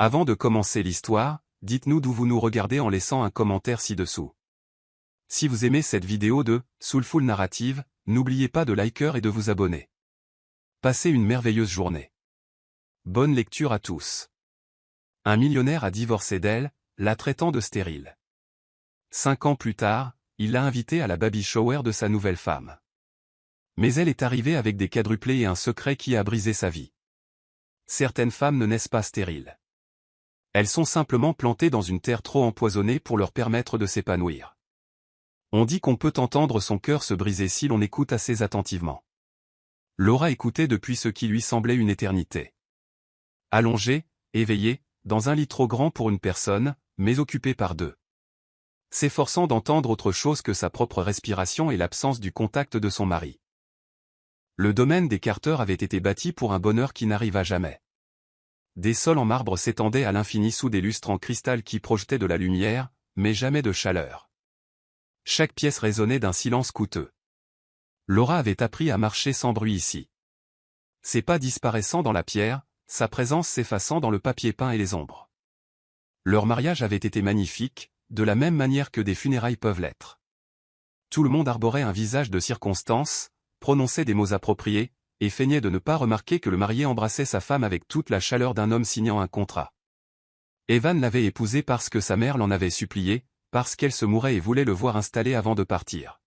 Avant de commencer l'histoire, dites-nous d'où vous nous regardez en laissant un commentaire ci-dessous. Si vous aimez cette vidéo de Soulful Narrative, n'oubliez pas de liker et de vous abonner. Passez une merveilleuse journée. Bonne lecture à tous. Un millionnaire a divorcé d'elle, la traitant de stérile. 5 ans plus tard, il l'a invitée à la baby shower de sa nouvelle femme. Mais elle est arrivée avec des quadruplés et un secret qui a brisé sa vie. Certaines femmes ne naissent pas stériles. Elles sont simplement plantées dans une terre trop empoisonnée pour leur permettre de s'épanouir. On dit qu'on peut entendre son cœur se briser si l'on écoute assez attentivement. Laura écoutait depuis ce qui lui semblait une éternité. Allongée, éveillée, dans un lit trop grand pour une personne, mais occupée par deux. S'efforçant d'entendre autre chose que sa propre respiration et l'absence du contact de son mari. Le domaine des Carter avait été bâti pour un bonheur qui n'arriva jamais. Des sols en marbre s'étendaient à l'infini sous des lustres en cristal qui projetaient de la lumière, mais jamais de chaleur. Chaque pièce résonnait d'un silence coûteux. Laura avait appris à marcher sans bruit ici. Ses pas disparaissant dans la pierre, sa présence s'effaçant dans le papier peint et les ombres. Leur mariage avait été magnifique, de la même manière que des funérailles peuvent l'être. Tout le monde arborait un visage de circonstance, prononçait des mots appropriés, et feignait de ne pas remarquer que le marié embrassait sa femme avec toute la chaleur d'un homme signant un contrat. Evan l'avait épousé parce que sa mère l'en avait supplié, parce qu'elle se mourait et voulait le voir installé avant de partir.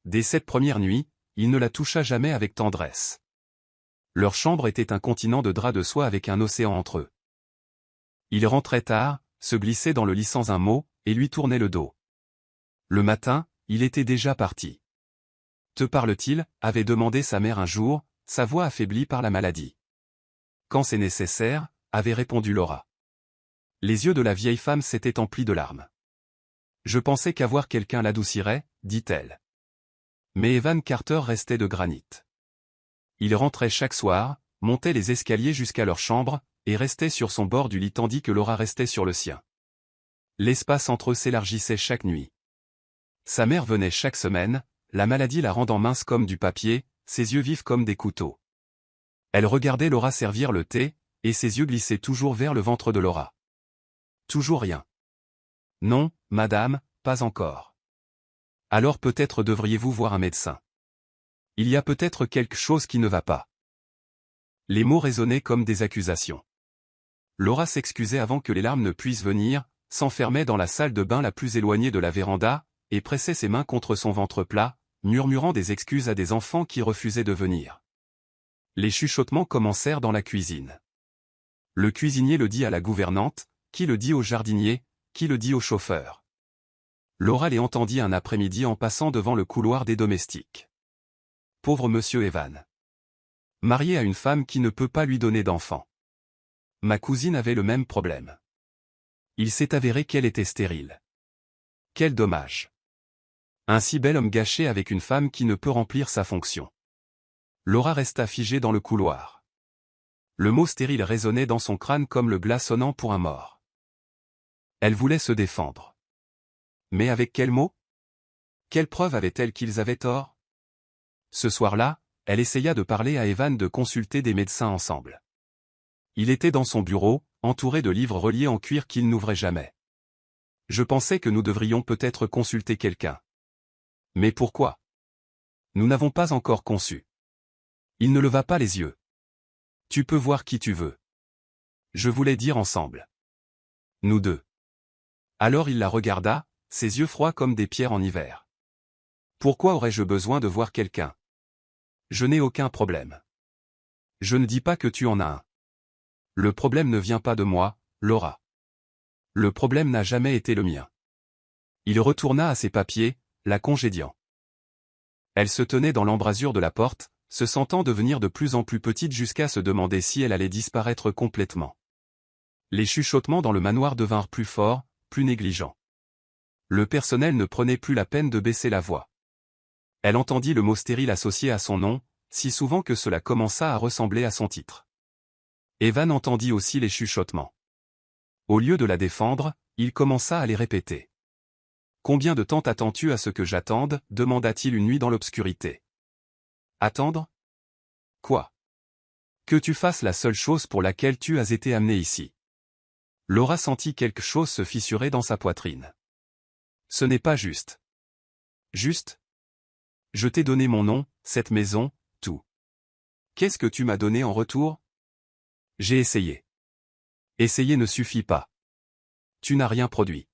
Dès cette première nuit, il ne la toucha jamais avec tendresse. Leur chambre était un continent de draps de soie avec un océan entre eux. Il rentrait tard, se glissait dans le lit sans un mot, et lui tournait le dos. Le matin, il était déjà parti. Te parle-t-il, avait demandé sa mère un jour, sa voix affaiblie par la maladie. Quand c'est nécessaire, avait répondu Laura. Les yeux de la vieille femme s'étaient emplis de larmes. Je pensais qu'avoir quelqu'un l'adoucirait, dit-elle. Mais Evan Carter restait de granit. Il rentrait chaque soir, montait les escaliers jusqu'à leur chambre, et restait sur son bord du lit tandis que Laura restait sur le sien. L'espace entre eux s'élargissait chaque nuit. Sa mère venait chaque semaine, la maladie la rendant mince comme du papier, ses yeux vifs comme des couteaux. Elle regardait Laura servir le thé, et ses yeux glissaient toujours vers le ventre de Laura. Toujours rien. Non, madame, pas encore. Alors peut-être devriez-vous voir un médecin. Il y a peut-être quelque chose qui ne va pas. Les mots résonnaient comme des accusations. Laura s'excusait avant que les larmes ne puissent venir, s'enfermait dans la salle de bain la plus éloignée de la véranda, et pressait ses mains contre son ventre plat, murmurant des excuses à des enfants qui refusaient de venir. Les chuchotements commencèrent dans la cuisine. Le cuisinier le dit à la gouvernante, qui le dit au jardinier, qui le dit au chauffeur. Laura les entendit un après-midi en passant devant le couloir des domestiques. Pauvre monsieur Evan. Marié à une femme qui ne peut pas lui donner d'enfant. Ma cousine avait le même problème. Il s'est avéré qu'elle était stérile. Quel dommage. Un si bel homme gâché avec une femme qui ne peut remplir sa fonction. Laura resta figée dans le couloir. Le mot stérile résonnait dans son crâne comme le glas sonnant pour un mort. Elle voulait se défendre. Mais avec quel mot? Quelle preuve avait-elle qu'ils avaient tort? Ce soir-là, elle essaya de parler à Evan de consulter des médecins ensemble. Il était dans son bureau, entouré de livres reliés en cuir qu'il n'ouvrait jamais. Je pensais que nous devrions peut-être consulter quelqu'un. Mais pourquoi? Nous n'avons pas encore conçu. Il ne leva pas les yeux. Tu peux voir qui tu veux. Je voulais dire ensemble. Nous deux. Alors il la regarda, ses yeux froids comme des pierres en hiver. Pourquoi aurais-je besoin de voir quelqu'un? Je n'ai aucun problème. Je ne dis pas que tu en as un. Le problème ne vient pas de moi, Laura. Le problème n'a jamais été le mien. Il retourna à ses papiers, la congédiant. Elle se tenait dans l'embrasure de la porte, se sentant devenir de plus en plus petite jusqu'à se demander si elle allait disparaître complètement. Les chuchotements dans le manoir devinrent plus forts, plus négligents. Le personnel ne prenait plus la peine de baisser la voix. Elle entendit le mot stérile associé à son nom, si souvent que cela commença à ressembler à son titre. Evan entendit aussi les chuchotements. Au lieu de la défendre, il commença à les répéter. « Combien de temps t'attends-tu à ce que j'attende » demanda-t-il une nuit dans l'obscurité. « Attendre ? Quoi ? Que tu fasses la seule chose pour laquelle tu as été amené ici. Laura sentit quelque chose se fissurer dans sa poitrine. Ce n'est pas juste. Juste? Je t'ai donné mon nom, cette maison, tout. Qu'est-ce que tu m'as donné en retour? J'ai essayé. Essayer ne suffit pas. Tu n'as rien produit.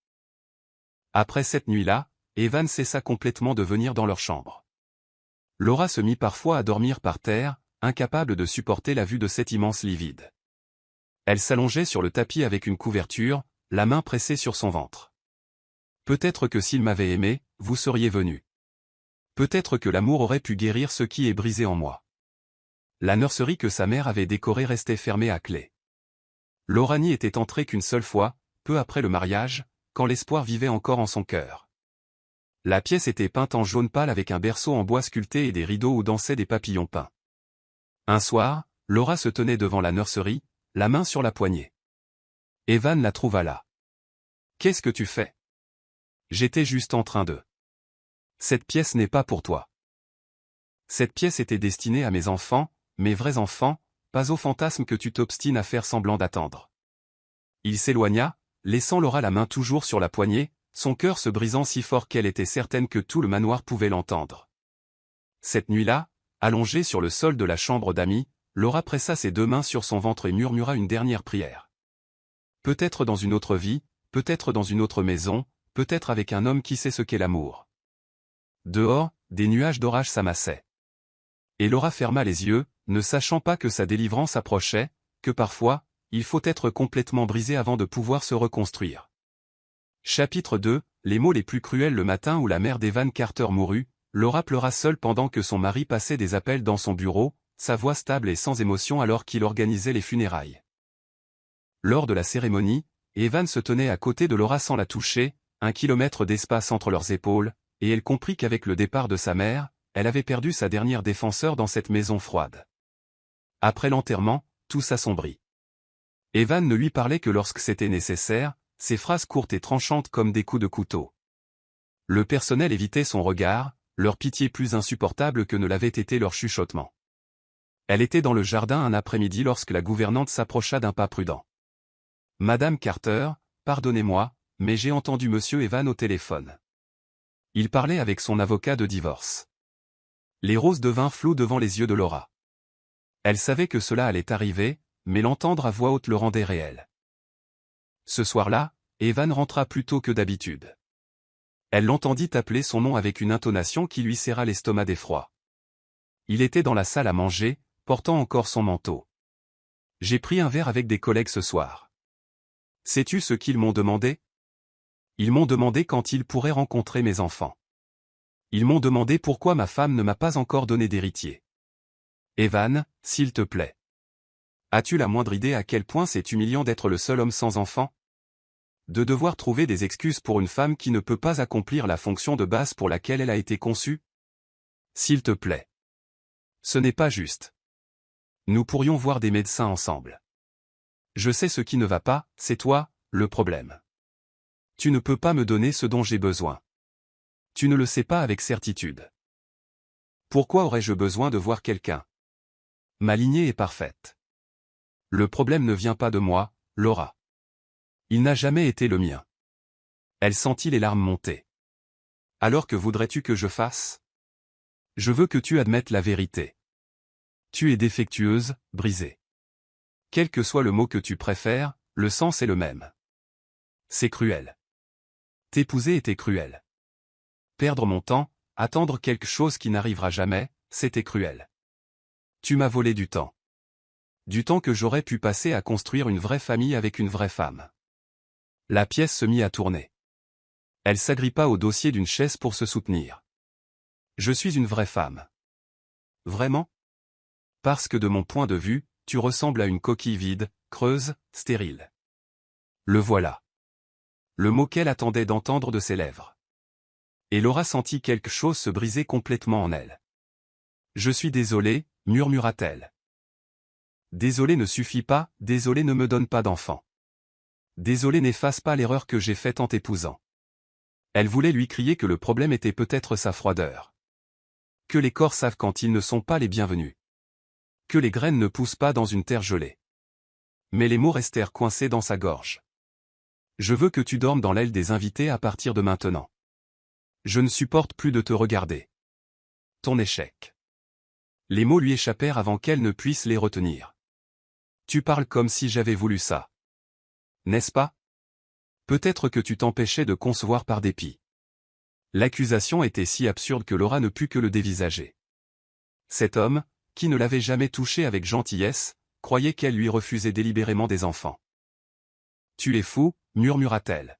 Après cette nuit-là, Evan cessa complètement de venir dans leur chambre. Laura se mit parfois à dormir par terre, incapable de supporter la vue de cet immense lit vide. Elle s'allongeait sur le tapis avec une couverture, la main pressée sur son ventre. Peut-être que s'il m'avait aimé, vous seriez venu. Peut-être que l'amour aurait pu guérir ce qui est brisé en moi. La nurserie que sa mère avait décorée restait fermée à clé. Laura n'y était entrée qu'une seule fois, peu après le mariage, quand l'espoir vivait encore en son cœur. La pièce était peinte en jaune pâle avec un berceau en bois sculpté et des rideaux où dansaient des papillons peints. Un soir, Laura se tenait devant la nurserie, la main sur la poignée. Evan la trouva là. « Qu'est-ce que tu fais? » J'étais juste en train de... Cette pièce n'est pas pour toi. Cette pièce était destinée à mes enfants, mes vrais enfants, pas aux fantasmes que tu t'obstines à faire semblant d'attendre. Il s'éloigna, laissant Laura la main toujours sur la poignée, son cœur se brisant si fort qu'elle était certaine que tout le manoir pouvait l'entendre. Cette nuit-là, allongée sur le sol de la chambre d'amis, Laura pressa ses deux mains sur son ventre et murmura une dernière prière. Peut-être dans une autre vie, peut-être dans une autre maison, peut-être avec un homme qui sait ce qu'est l'amour. Dehors, des nuages d'orage s'amassaient. Et Laura ferma les yeux, ne sachant pas que sa délivrance approchait, que parfois, il faut être complètement brisé avant de pouvoir se reconstruire. Chapitre 2, les mots les plus cruels. Le matin où la mère d'Evan Carter mourut, Laura pleura seule pendant que son mari passait des appels dans son bureau, sa voix stable et sans émotion alors qu'il organisait les funérailles. Lors de la cérémonie, Evan se tenait à côté de Laura sans la toucher, 1 kilomètre d'espace entre leurs épaules, et elle comprit qu'avec le départ de sa mère, elle avait perdu sa dernière défenseur dans cette maison froide. Après l'enterrement, tout s'assombrit. Evan ne lui parlait que lorsque c'était nécessaire, ses phrases courtes et tranchantes comme des coups de couteau. Le personnel évitait son regard, leur pitié plus insupportable que ne l'avait été leur chuchotement. Elle était dans le jardin un après-midi lorsque la gouvernante s'approcha d'un pas prudent. « Madame Carter, pardonnez-moi, mais j'ai entendu Monsieur Evan au téléphone. Il parlait avec son avocat de divorce. » Les roses devinrent floues devant les yeux de Laura. Elle savait que cela allait arriver, mais l'entendre à voix haute le rendait réel. Ce soir-là, Evan rentra plus tôt que d'habitude. Elle l'entendit appeler son nom avec une intonation qui lui serra l'estomac d'effroi. Il était dans la salle à manger, portant encore son manteau. « J'ai pris un verre avec des collègues ce soir. Sais-tu ce qu'ils m'ont demandé? Ils m'ont demandé quand ils pourraient rencontrer mes enfants. Ils m'ont demandé pourquoi ma femme ne m'a pas encore donné d'héritier. Evan, s'il te plaît. As-tu la moindre idée à quel point c'est humiliant d'être le seul homme sans enfant? De devoir trouver des excuses pour une femme qui ne peut pas accomplir la fonction de base pour laquelle elle a été conçue? S'il te plaît. Ce n'est pas juste. Nous pourrions voir des médecins ensemble. Je sais ce qui ne va pas, c'est toi, le problème. Tu ne peux pas me donner ce dont j'ai besoin. Tu ne le sais pas avec certitude. Pourquoi aurais-je besoin de voir quelqu'un? Ma lignée est parfaite. Le problème ne vient pas de moi, Laura. Il n'a jamais été le mien. Elle sentit les larmes monter. Alors que voudrais-tu que je fasse? Je veux que tu admettes la vérité. Tu es défectueuse, brisée. Quel que soit le mot que tu préfères, le sens est le même. C'est cruel. T'épouser était cruel. Perdre mon temps, attendre quelque chose qui n'arrivera jamais, c'était cruel. Tu m'as volé du temps. Du temps que j'aurais pu passer à construire une vraie famille avec une vraie femme. La pièce se mit à tourner. Elle s'agrippa au dossier d'une chaise pour se soutenir. Je suis une vraie femme. Vraiment? Parce que de mon point de vue, tu ressembles à une coquille vide, creuse, stérile. Le voilà. Le mot qu'elle attendait d'entendre de ses lèvres. Et Laura sentit quelque chose se briser complètement en elle. Je suis désolée, murmura-t-elle. Désolé ne suffit pas, désolé ne me donne pas d'enfant. Désolé n'efface pas l'erreur que j'ai faite en t'épousant. Elle voulait lui crier que le problème était peut-être sa froideur. Que les corps savent quand ils ne sont pas les bienvenus. Que les graines ne poussent pas dans une terre gelée. Mais les mots restèrent coincés dans sa gorge. Je veux que tu dormes dans l'aile des invités à partir de maintenant. Je ne supporte plus de te regarder. Ton échec. Les mots lui échappèrent avant qu'elle ne puisse les retenir. Tu parles comme si j'avais voulu ça. N'est-ce pas? Peut-être que tu t'empêchais de concevoir par dépit. L'accusation était si absurde que Laura ne put que le dévisager. Cet homme, qui ne l'avait jamais touchée avec gentillesse, croyait qu'elle lui refusait délibérément des enfants. Tu es fou, murmura-t-elle.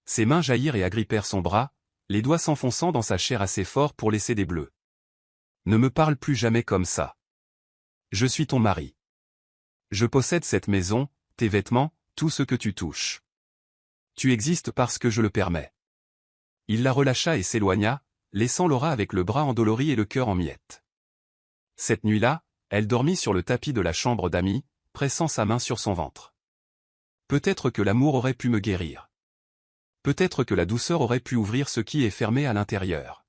Ses mains jaillirent et agrippèrent son bras, les doigts s'enfonçant dans sa chair assez fort pour laisser des bleus. Ne me parle plus jamais comme ça. Je suis ton mari. Je possède cette maison, tes vêtements, tout ce que tu touches. Tu existes parce que je le permets. Il la relâcha et s'éloigna, laissant Laura avec le bras endolori et le cœur en miettes. Cette nuit-là, elle dormit sur le tapis de la chambre d'amis, pressant sa main sur son ventre. Peut-être que l'amour aurait pu me guérir. Peut-être que la douceur aurait pu ouvrir ce qui est fermé à l'intérieur.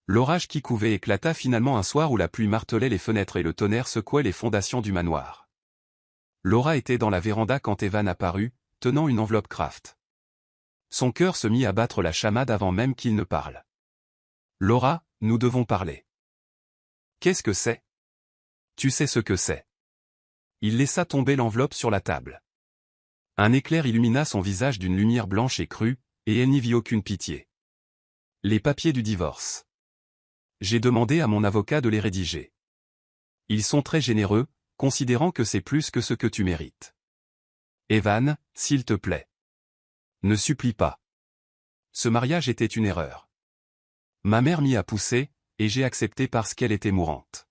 L'orage qui couvait éclata finalement un soir où la pluie martelait les fenêtres et le tonnerre secouait les fondations du manoir. Laura était dans la véranda quand Evan apparut, tenant une enveloppe Kraft. Son cœur se mit à battre la chamade avant même qu'il ne parle. « Laura, nous devons parler. »« Qu'est-ce que c'est ? » ?»« Tu sais ce que c'est. » Il laissa tomber l'enveloppe sur la table. Un éclair illumina son visage d'une lumière blanche et crue, et elle n'y vit aucune pitié. « Les papiers du divorce. J'ai demandé à mon avocat de les rédiger. Ils sont très généreux, considérant que c'est plus que ce que tu mérites. Evan, s'il te plaît. Ne supplie pas. Ce mariage était une erreur. Ma mère m'y a poussé, et j'ai accepté parce qu'elle était mourante.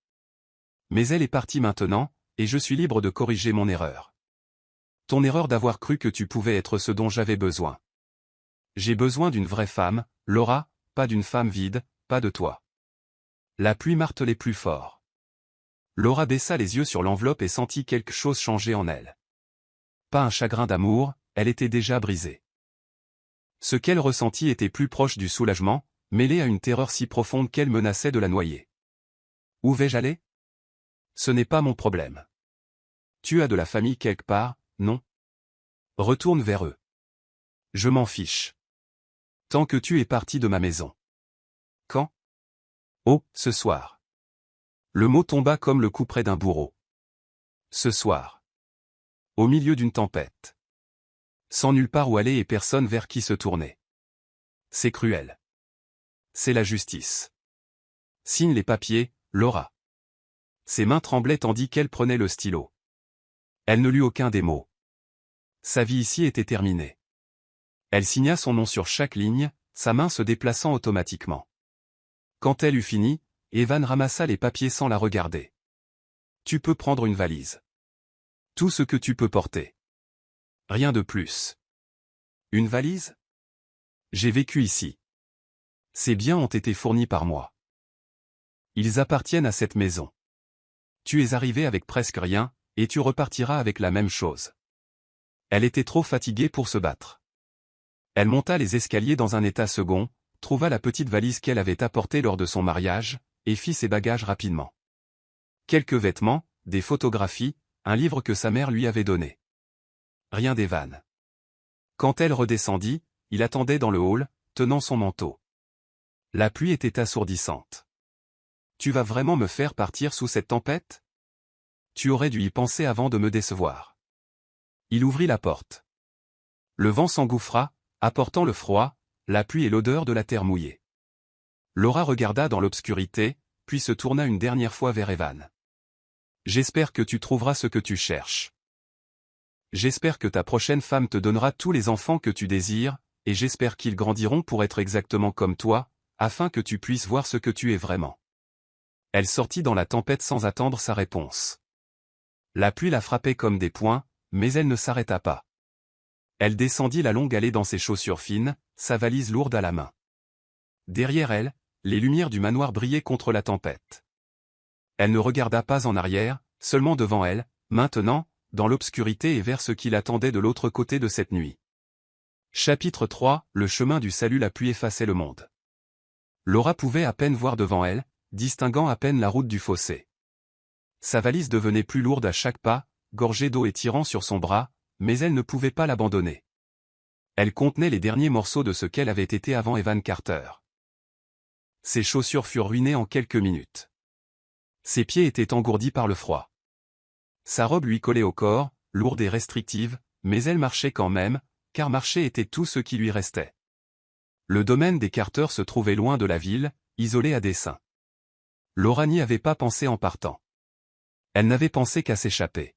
Mais elle est partie maintenant, et je suis libre de corriger mon erreur. Ton erreur d'avoir cru que tu pouvais être ce dont j'avais besoin. J'ai besoin d'une vraie femme, Laura, pas d'une femme vide, pas de toi. La pluie martelait plus fort. Laura baissa les yeux sur l'enveloppe et sentit quelque chose changer en elle. Pas un chagrin d'amour, elle était déjà brisée. Ce qu'elle ressentit était plus proche du soulagement, mêlé à une terreur si profonde qu'elle menaçait de la noyer. Où vais-je aller? Ce n'est pas mon problème. Tu as de la famille quelque part, non? Retourne vers eux. Je m'en fiche. Tant que tu es parti de ma maison. Quand? Oh, ce soir. Le mot tomba comme le coup près d'un bourreau. Ce soir. Au milieu d'une tempête. Sans nulle part où aller et personne vers qui se tourner. C'est cruel. C'est la justice. Signe les papiers, Laura. Ses mains tremblaient tandis qu'elle prenait le stylo. Elle ne lut aucun des mots. Sa vie ici était terminée. Elle signa son nom sur chaque ligne, sa main se déplaçant automatiquement. Quand elle eut fini, Evan ramassa les papiers sans la regarder. Tu peux prendre une valise. Tout ce que tu peux porter. Rien de plus. Une valise? J'ai vécu ici. Ces biens ont été fournis par moi. Ils appartiennent à cette maison. Tu es arrivé avec presque rien, et tu repartiras avec la même chose. Elle était trop fatiguée pour se battre. Elle monta les escaliers dans un état second, trouva la petite valise qu'elle avait apportée lors de son mariage, et fit ses bagages rapidement. Quelques vêtements, des photographies, un livre que sa mère lui avait donné. Rien d'Evan. Quand elle redescendit, il attendait dans le hall, tenant son manteau. La pluie était assourdissante. Tu vas vraiment me faire partir sous cette tempête? Tu aurais dû y penser avant de me décevoir. Il ouvrit la porte. Le vent s'engouffra, apportant le froid, la pluie et l'odeur de la terre mouillée. Laura regarda dans l'obscurité, puis se tourna une dernière fois vers Evan. J'espère que tu trouveras ce que tu cherches. J'espère que ta prochaine femme te donnera tous les enfants que tu désires, et j'espère qu'ils grandiront pour être exactement comme toi, afin que tu puisses voir ce que tu es vraiment. Elle sortit dans la tempête sans attendre sa réponse. La pluie la frappait comme des poings, mais elle ne s'arrêta pas. Elle descendit la longue allée dans ses chaussures fines, sa valise lourde à la main. Derrière elle, les lumières du manoir brillaient contre la tempête. Elle ne regarda pas en arrière, seulement devant elle, maintenant, dans l'obscurité et vers ce qui l'attendait de l'autre côté de cette nuit. Chapitre 3, le chemin du salut. La pluie effaçait le monde. Laura pouvait à peine voir devant elle, distinguant à peine la route du fossé. Sa valise devenait plus lourde à chaque pas, gorgée d'eau et tirant sur son bras, mais elle ne pouvait pas l'abandonner. Elle contenait les derniers morceaux de ce qu'elle avait été avant Evan Carter. Ses chaussures furent ruinées en quelques minutes. Ses pieds étaient engourdis par le froid. Sa robe lui collait au corps, lourde et restrictive, mais elle marchait quand même, car marcher était tout ce qui lui restait. Le domaine des Carter se trouvait loin de la ville, isolé à dessein. Laura n'y avait pas pensé en partant. Elle n'avait pensé qu'à s'échapper.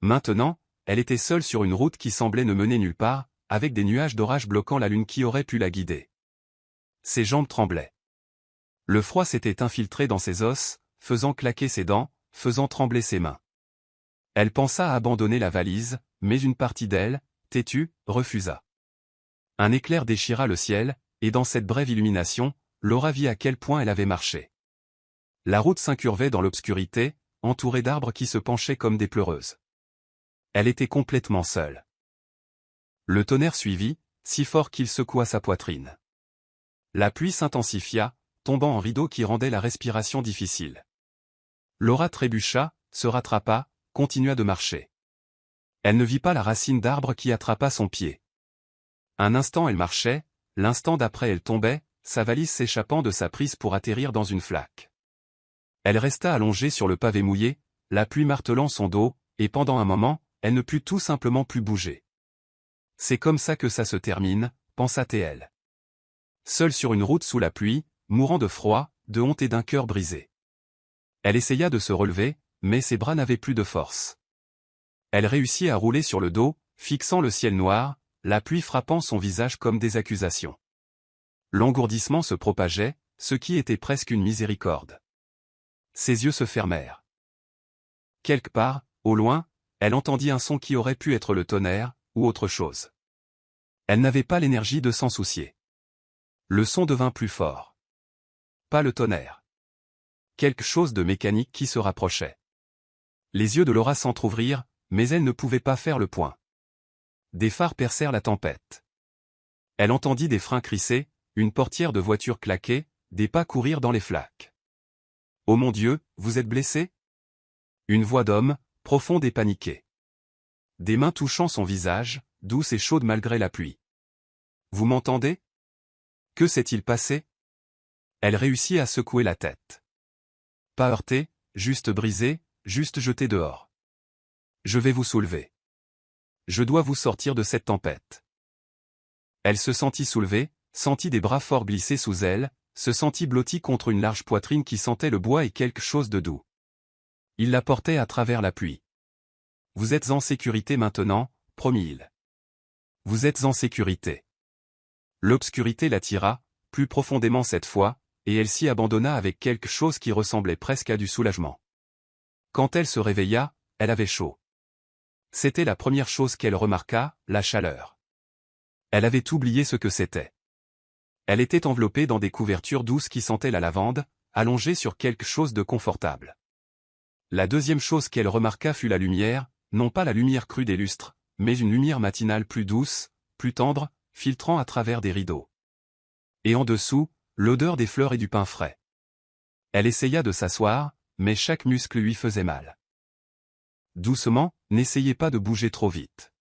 Maintenant, elle était seule sur une route qui semblait ne mener nulle part, avec des nuages d'orage bloquant la lune qui aurait pu la guider. Ses jambes tremblaient. Le froid s'était infiltré dans ses os, faisant claquer ses dents, faisant trembler ses mains. Elle pensa à abandonner la valise, mais une partie d'elle, têtue, refusa. Un éclair déchira le ciel, et dans cette brève illumination, Laura vit à quel point elle avait marché. La route s'incurvait dans l'obscurité, entourée d'arbres qui se penchaient comme des pleureuses. Elle était complètement seule. Le tonnerre suivit, si fort qu'il secoua sa poitrine. La pluie s'intensifia, tombant en rideaux qui rendaient la respiration difficile. Laura trébucha, se rattrapa, continua de marcher. Elle ne vit pas la racine d'arbre qui attrapa son pied. Un instant elle marchait, l'instant d'après elle tombait, sa valise s'échappant de sa prise pour atterrir dans une flaque. Elle resta allongée sur le pavé mouillé, la pluie martelant son dos, et pendant un moment, elle ne put tout simplement plus bouger. C'est comme ça que ça se termine, pensa-t-elle. Seule sur une route sous la pluie, mourant de froid, de honte et d'un cœur brisé. Elle essaya de se relever, mais ses bras n'avaient plus de force. Elle réussit à rouler sur le dos, fixant le ciel noir, la pluie frappant son visage comme des accusations. L'engourdissement se propageait, ce qui était presque une miséricorde. Ses yeux se fermèrent. Quelque part, au loin, elle entendit un son qui aurait pu être le tonnerre, ou autre chose. Elle n'avait pas l'énergie de s'en soucier. Le son devint plus fort. Pas le tonnerre. Quelque chose de mécanique qui se rapprochait. Les yeux de Laura s'entr'ouvrirent, mais elle ne pouvait pas faire le point. Des phares percèrent la tempête. Elle entendit des freins crisser, une portière de voiture claquer, des pas courir dans les flaques. « Oh mon Dieu, vous êtes blessé ?» Une voix d'homme, profonde et paniquée. Des mains touchant son visage, douce et chaude malgré la pluie. « Vous m'entendez ? Que s'est-il passé ?» Elle réussit à secouer la tête. Pas heurté, juste brisé, juste jeté dehors. « Je vais vous soulever. Je dois vous sortir de cette tempête. » Elle se sentit soulevée, sentit des bras forts glisser sous elle, se sentit blottie contre une large poitrine qui sentait le bois et quelque chose de doux. Il la portait à travers la pluie. « Vous êtes en sécurité maintenant, promit-il. Vous êtes en sécurité. » L'obscurité l'attira, plus profondément cette fois, et elle s'y abandonna avec quelque chose qui ressemblait presque à du soulagement. Quand elle se réveilla, elle avait chaud. C'était la première chose qu'elle remarqua, la chaleur. Elle avait oublié ce que c'était. Elle était enveloppée dans des couvertures douces qui sentaient la lavande, allongée sur quelque chose de confortable. La deuxième chose qu'elle remarqua fut la lumière, non pas la lumière crue des lustres, mais une lumière matinale plus douce, plus tendre, filtrant à travers des rideaux. Et en dessous, l'odeur des fleurs et du pain frais. Elle essaya de s'asseoir, mais chaque muscle lui faisait mal. Doucement, n'essayez pas de bouger trop vite.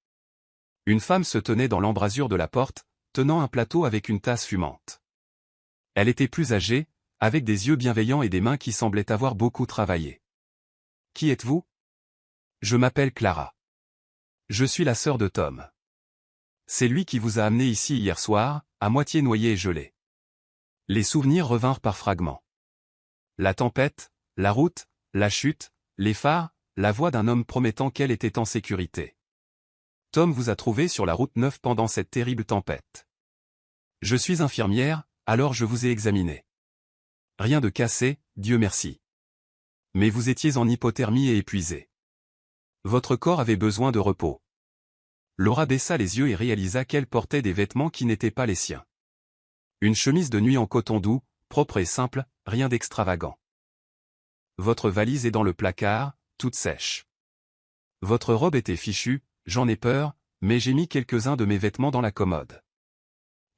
Une femme se tenait dans l'embrasure de la porte, tenant un plateau avec une tasse fumante. Elle était plus âgée, avec des yeux bienveillants et des mains qui semblaient avoir beaucoup travaillé. « Qui êtes-vous ? » ? « Je m'appelle Clara. Je suis la sœur de Tom. C'est lui qui vous a amené ici hier soir, à moitié noyé et gelé. » Les souvenirs revinrent par fragments. La tempête, la route, la chute, les phares, la voix d'un homme promettant qu'elle était en sécurité. Tom vous a trouvé sur la route 9 pendant cette terrible tempête. Je suis infirmière, alors je vous ai examiné. Rien de cassé, Dieu merci. Mais vous étiez en hypothermie et épuisé. Votre corps avait besoin de repos. Laura baissa les yeux et réalisa qu'elle portait des vêtements qui n'étaient pas les siens. Une chemise de nuit en coton doux, propre et simple, rien d'extravagant. Votre valise est dans le placard, toute sèche. Votre robe était fichue, j'en ai peur, mais j'ai mis quelques-uns de mes vêtements dans la commode.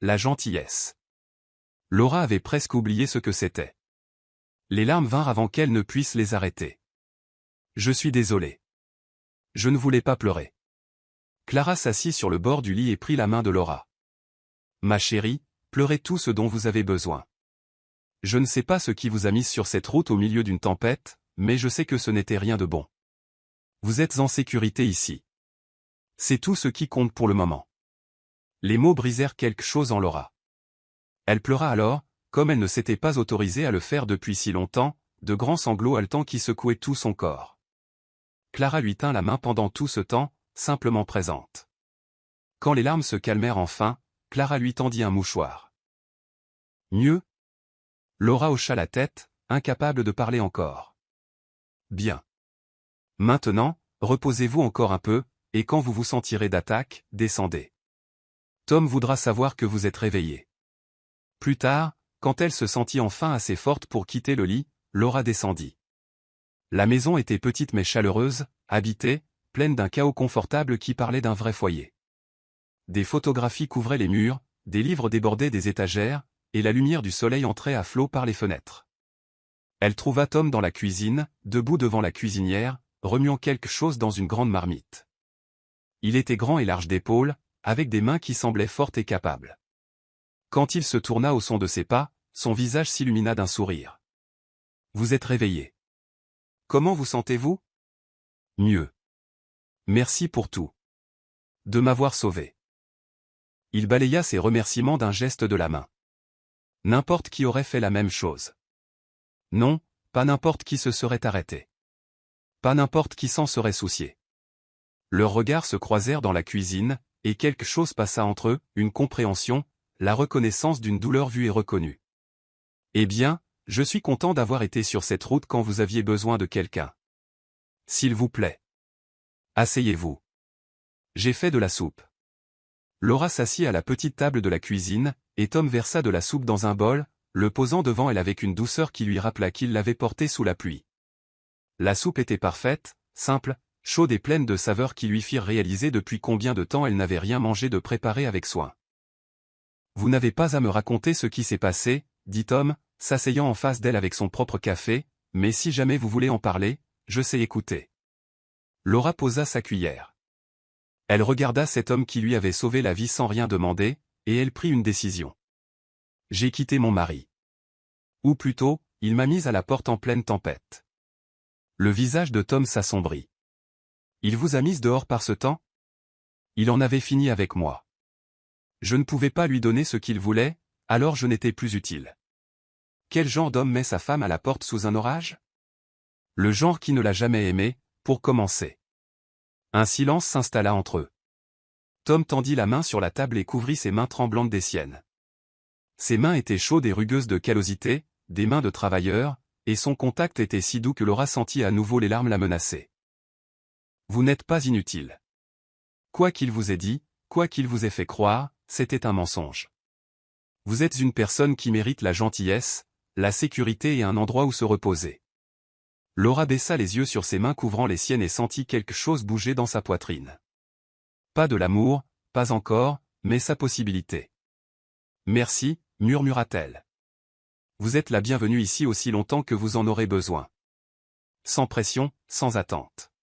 La gentillesse. Laura avait presque oublié ce que c'était. Les larmes vinrent avant qu'elle ne puisse les arrêter. Je suis désolée. Je ne voulais pas pleurer. Clara s'assit sur le bord du lit et prit la main de Laura. Ma chérie, pleurez tout ce dont vous avez besoin. Je ne sais pas ce qui vous a mis sur cette route au milieu d'une tempête, mais je sais que ce n'était rien de bon. Vous êtes en sécurité ici. C'est tout ce qui compte pour le moment. Les mots brisèrent quelque chose en Laura. Elle pleura alors, comme elle ne s'était pas autorisée à le faire depuis si longtemps, de grands sanglots haletants qui secouaient tout son corps. Clara lui tint la main pendant tout ce temps, simplement présente. Quand les larmes se calmèrent enfin, Clara lui tendit un mouchoir. Mieux? Laura hocha la tête, incapable de parler encore. Bien. Maintenant, reposez-vous encore un peu, et quand vous vous sentirez d'attaque, descendez. Tom voudra savoir que vous êtes réveillé. Plus tard, quand elle se sentit enfin assez forte pour quitter le lit, Laura descendit. La maison était petite mais chaleureuse, habitée, pleine d'un chaos confortable qui parlait d'un vrai foyer. Des photographies couvraient les murs, des livres débordaient des étagères, et la lumière du soleil entrait à flot par les fenêtres. Elle trouva Tom dans la cuisine, debout devant la cuisinière, remuant quelque chose dans une grande marmite. Il était grand et large d'épaules, avec des mains qui semblaient fortes et capables. Quand il se tourna au son de ses pas, son visage s'illumina d'un sourire. « Vous êtes réveillé. Comment vous sentez-vous ? » Mieux. Merci pour tout. De m'avoir sauvé. Il balaya ses remerciements d'un geste de la main. N'importe qui aurait fait la même chose. Non, pas n'importe qui se serait arrêté. Pas n'importe qui s'en serait soucié. Leurs regards se croisèrent dans la cuisine, et quelque chose passa entre eux, une compréhension, la reconnaissance d'une douleur vue et reconnue. Eh bien, je suis content d'avoir été sur cette route quand vous aviez besoin de quelqu'un. S'il vous plaît. Asseyez-vous. J'ai fait de la soupe. Laura s'assit à la petite table de la cuisine, et Tom versa de la soupe dans un bol, le posant devant elle avec une douceur qui lui rappela qu'il l'avait portée sous la pluie. La soupe était parfaite, simple, chaude et pleine de saveurs qui lui firent réaliser depuis combien de temps elle n'avait rien mangé de préparé avec soin. Vous n'avez pas à me raconter ce qui s'est passé, dit Tom, s'asseyant en face d'elle avec son propre café, mais si jamais vous voulez en parler, je sais écouter. Laura posa sa cuillère. Elle regarda cet homme qui lui avait sauvé la vie sans rien demander, et elle prit une décision. J'ai quitté mon mari. Ou plutôt, il m'a mise à la porte en pleine tempête. Le visage de Tom s'assombrit. Il vous a mise dehors par ce temps ? Il en avait fini avec moi. Je ne pouvais pas lui donner ce qu'il voulait, alors je n'étais plus utile. Quel genre d'homme met sa femme à la porte sous un orage ? Le genre qui ne l'a jamais aimé, pour commencer. Un silence s'installa entre eux. Tom tendit la main sur la table et couvrit ses mains tremblantes des siennes. Ses mains étaient chaudes et rugueuses de callosité, des mains de travailleur, et son contact était si doux que Laura sentit à nouveau les larmes la menacer. Vous n'êtes pas inutile. Quoi qu'il vous ait dit, quoi qu'il vous ait fait croire, c'était un mensonge. Vous êtes une personne qui mérite la gentillesse, la sécurité et un endroit où se reposer. Laura baissa les yeux sur ses mains couvrant les siennes et sentit quelque chose bouger dans sa poitrine. Pas de l'amour, pas encore, mais sa possibilité. Merci, murmura-t-elle. Vous êtes la bienvenue ici aussi longtemps que vous en aurez besoin. Sans pression, sans attente.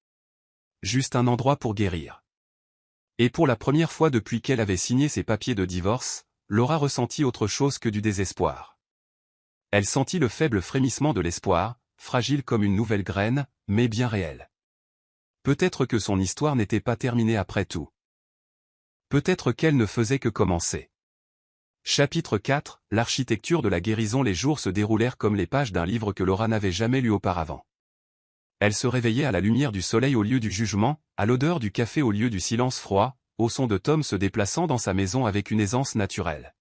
Juste un endroit pour guérir. Et pour la première fois depuis qu'elle avait signé ses papiers de divorce, Laura ressentit autre chose que du désespoir. Elle sentit le faible frémissement de l'espoir, fragile comme une nouvelle graine, mais bien réelle. Peut-être que son histoire n'était pas terminée après tout. Peut-être qu'elle ne faisait que commencer. Chapitre 4, l'architecture de la guérison. Les jours se déroulèrent comme les pages d'un livre que Laura n'avait jamais lu auparavant. Elle se réveillait à la lumière du soleil au lieu du jugement, à l'odeur du café au lieu du silence froid, au son de Tom se déplaçant dans sa maison avec une aisance naturelle.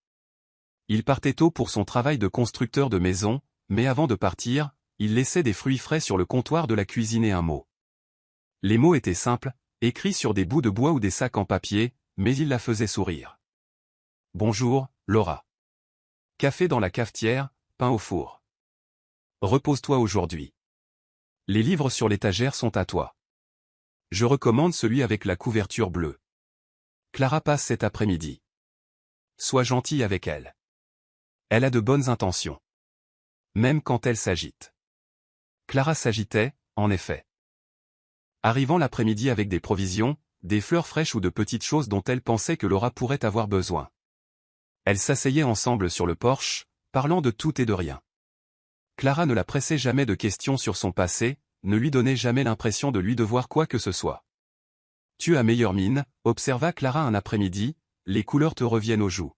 Il partait tôt pour son travail de constructeur de maison, mais avant de partir, il laissait des fruits frais sur le comptoir de la cuisine et un mot. Les mots étaient simples, écrits sur des bouts de bois ou des sacs en papier, mais ils la faisaient sourire. Bonjour, Laura. Café dans la cafetière, pain au four. Repose-toi aujourd'hui. Les livres sur l'étagère sont à toi. Je recommande celui avec la couverture bleue. Clara passe cet après-midi. Sois gentil avec elle. Elle a de bonnes intentions. Même quand elle s'agite. Clara s'agitait, en effet. Arrivant l'après-midi avec des provisions, des fleurs fraîches ou de petites choses dont elle pensait que Laura pourrait avoir besoin. Elles s'asseyaient ensemble sur le porche, parlant de tout et de rien. Clara ne la pressait jamais de questions sur son passé, ne lui donnait jamais l'impression de lui devoir quoi que ce soit. « Tu as meilleure mine », observa Clara un après-midi, « les couleurs te reviennent aux joues.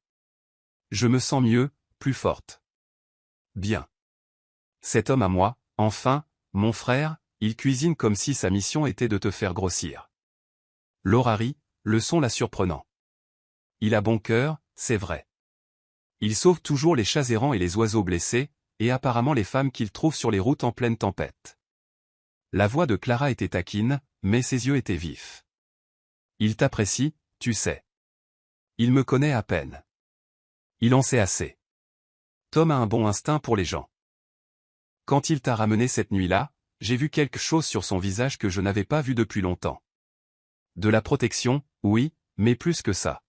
Je me sens mieux, plus forte. » Bien. Cet homme à moi, enfin, mon frère, il cuisine comme si sa mission était de te faire grossir. Laura rit, le son la surprenant. Il a bon cœur, c'est vrai. Il sauve toujours les chats errants et les oiseaux blessés, et apparemment les femmes qu'il trouve sur les routes en pleine tempête. La voix de Clara était taquine, mais ses yeux étaient vifs. Il t'apprécie, tu sais. Il me connaît à peine. Il en sait assez. Tom a un bon instinct pour les gens. Quand il t'a ramené cette nuit-là, j'ai vu quelque chose sur son visage que je n'avais pas vu depuis longtemps. De la protection, oui, mais plus que ça.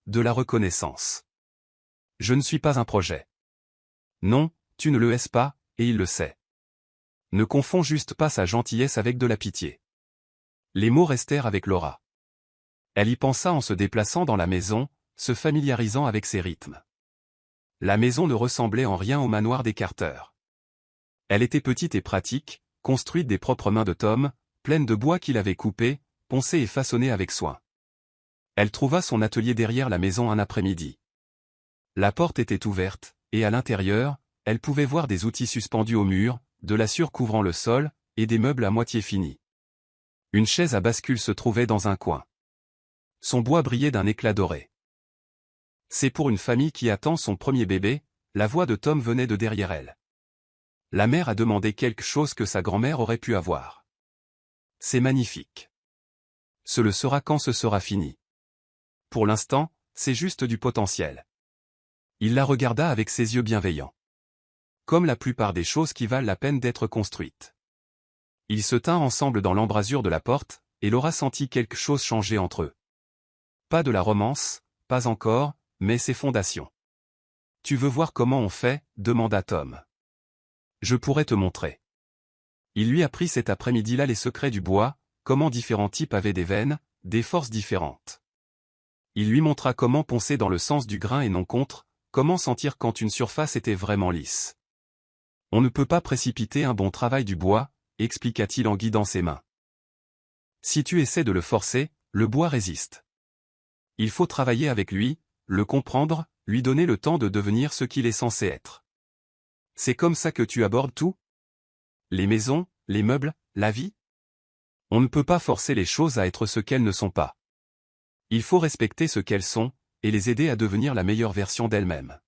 De la reconnaissance. Je ne suis pas un projet. Non, tu ne le es pas, et il le sait. Ne confonds juste pas sa gentillesse avec de la pitié. Les mots restèrent avec Laura. Elle y pensa en se déplaçant dans la maison, se familiarisant avec ses rythmes. La maison ne ressemblait en rien au manoir des Carter. Elle était petite et pratique, construite des propres mains de Tom, pleine de bois qu'il avait coupé, poncé et façonné avec soin. Elle trouva son atelier derrière la maison un après-midi. La porte était ouverte, et à l'intérieur, elle pouvait voir des outils suspendus au mur, de la sûre couvrant le sol, et des meubles à moitié finis. Une chaise à bascule se trouvait dans un coin. Son bois brillait d'un éclat doré. C'est pour une famille qui attend son premier bébé, la voix de Tom venait de derrière elle. La mère a demandé quelque chose que sa grand-mère aurait pu avoir. C'est magnifique. Ce le sera quand ce sera fini. Pour l'instant, c'est juste du potentiel. Il la regarda avec ses yeux bienveillants. Comme la plupart des choses qui valent la peine d'être construites. Ils se tinrent ensemble dans l'embrasure de la porte, et Laura sentit quelque chose changer entre eux. Pas de la romance, pas encore, mais ses fondations. « Tu veux voir comment on fait ?» demanda Tom. « Je pourrais te montrer. » Il lui apprit cet après-midi-là les secrets du bois, comment différents types avaient des veines, des forces différentes. Il lui montra comment poncer dans le sens du grain et non contre, comment sentir quand une surface était vraiment lisse. On ne peut pas précipiter un bon travail du bois, expliqua-t-il en guidant ses mains. Si tu essaies de le forcer, le bois résiste. Il faut travailler avec lui, le comprendre, lui donner le temps de devenir ce qu'il est censé être. C'est comme ça que tu abordes tout? Les maisons, les meubles, la vie? On ne peut pas forcer les choses à être ce qu'elles ne sont pas. Il faut respecter ce qu'elles sont, et les aider à devenir la meilleure version d'elles-mêmes.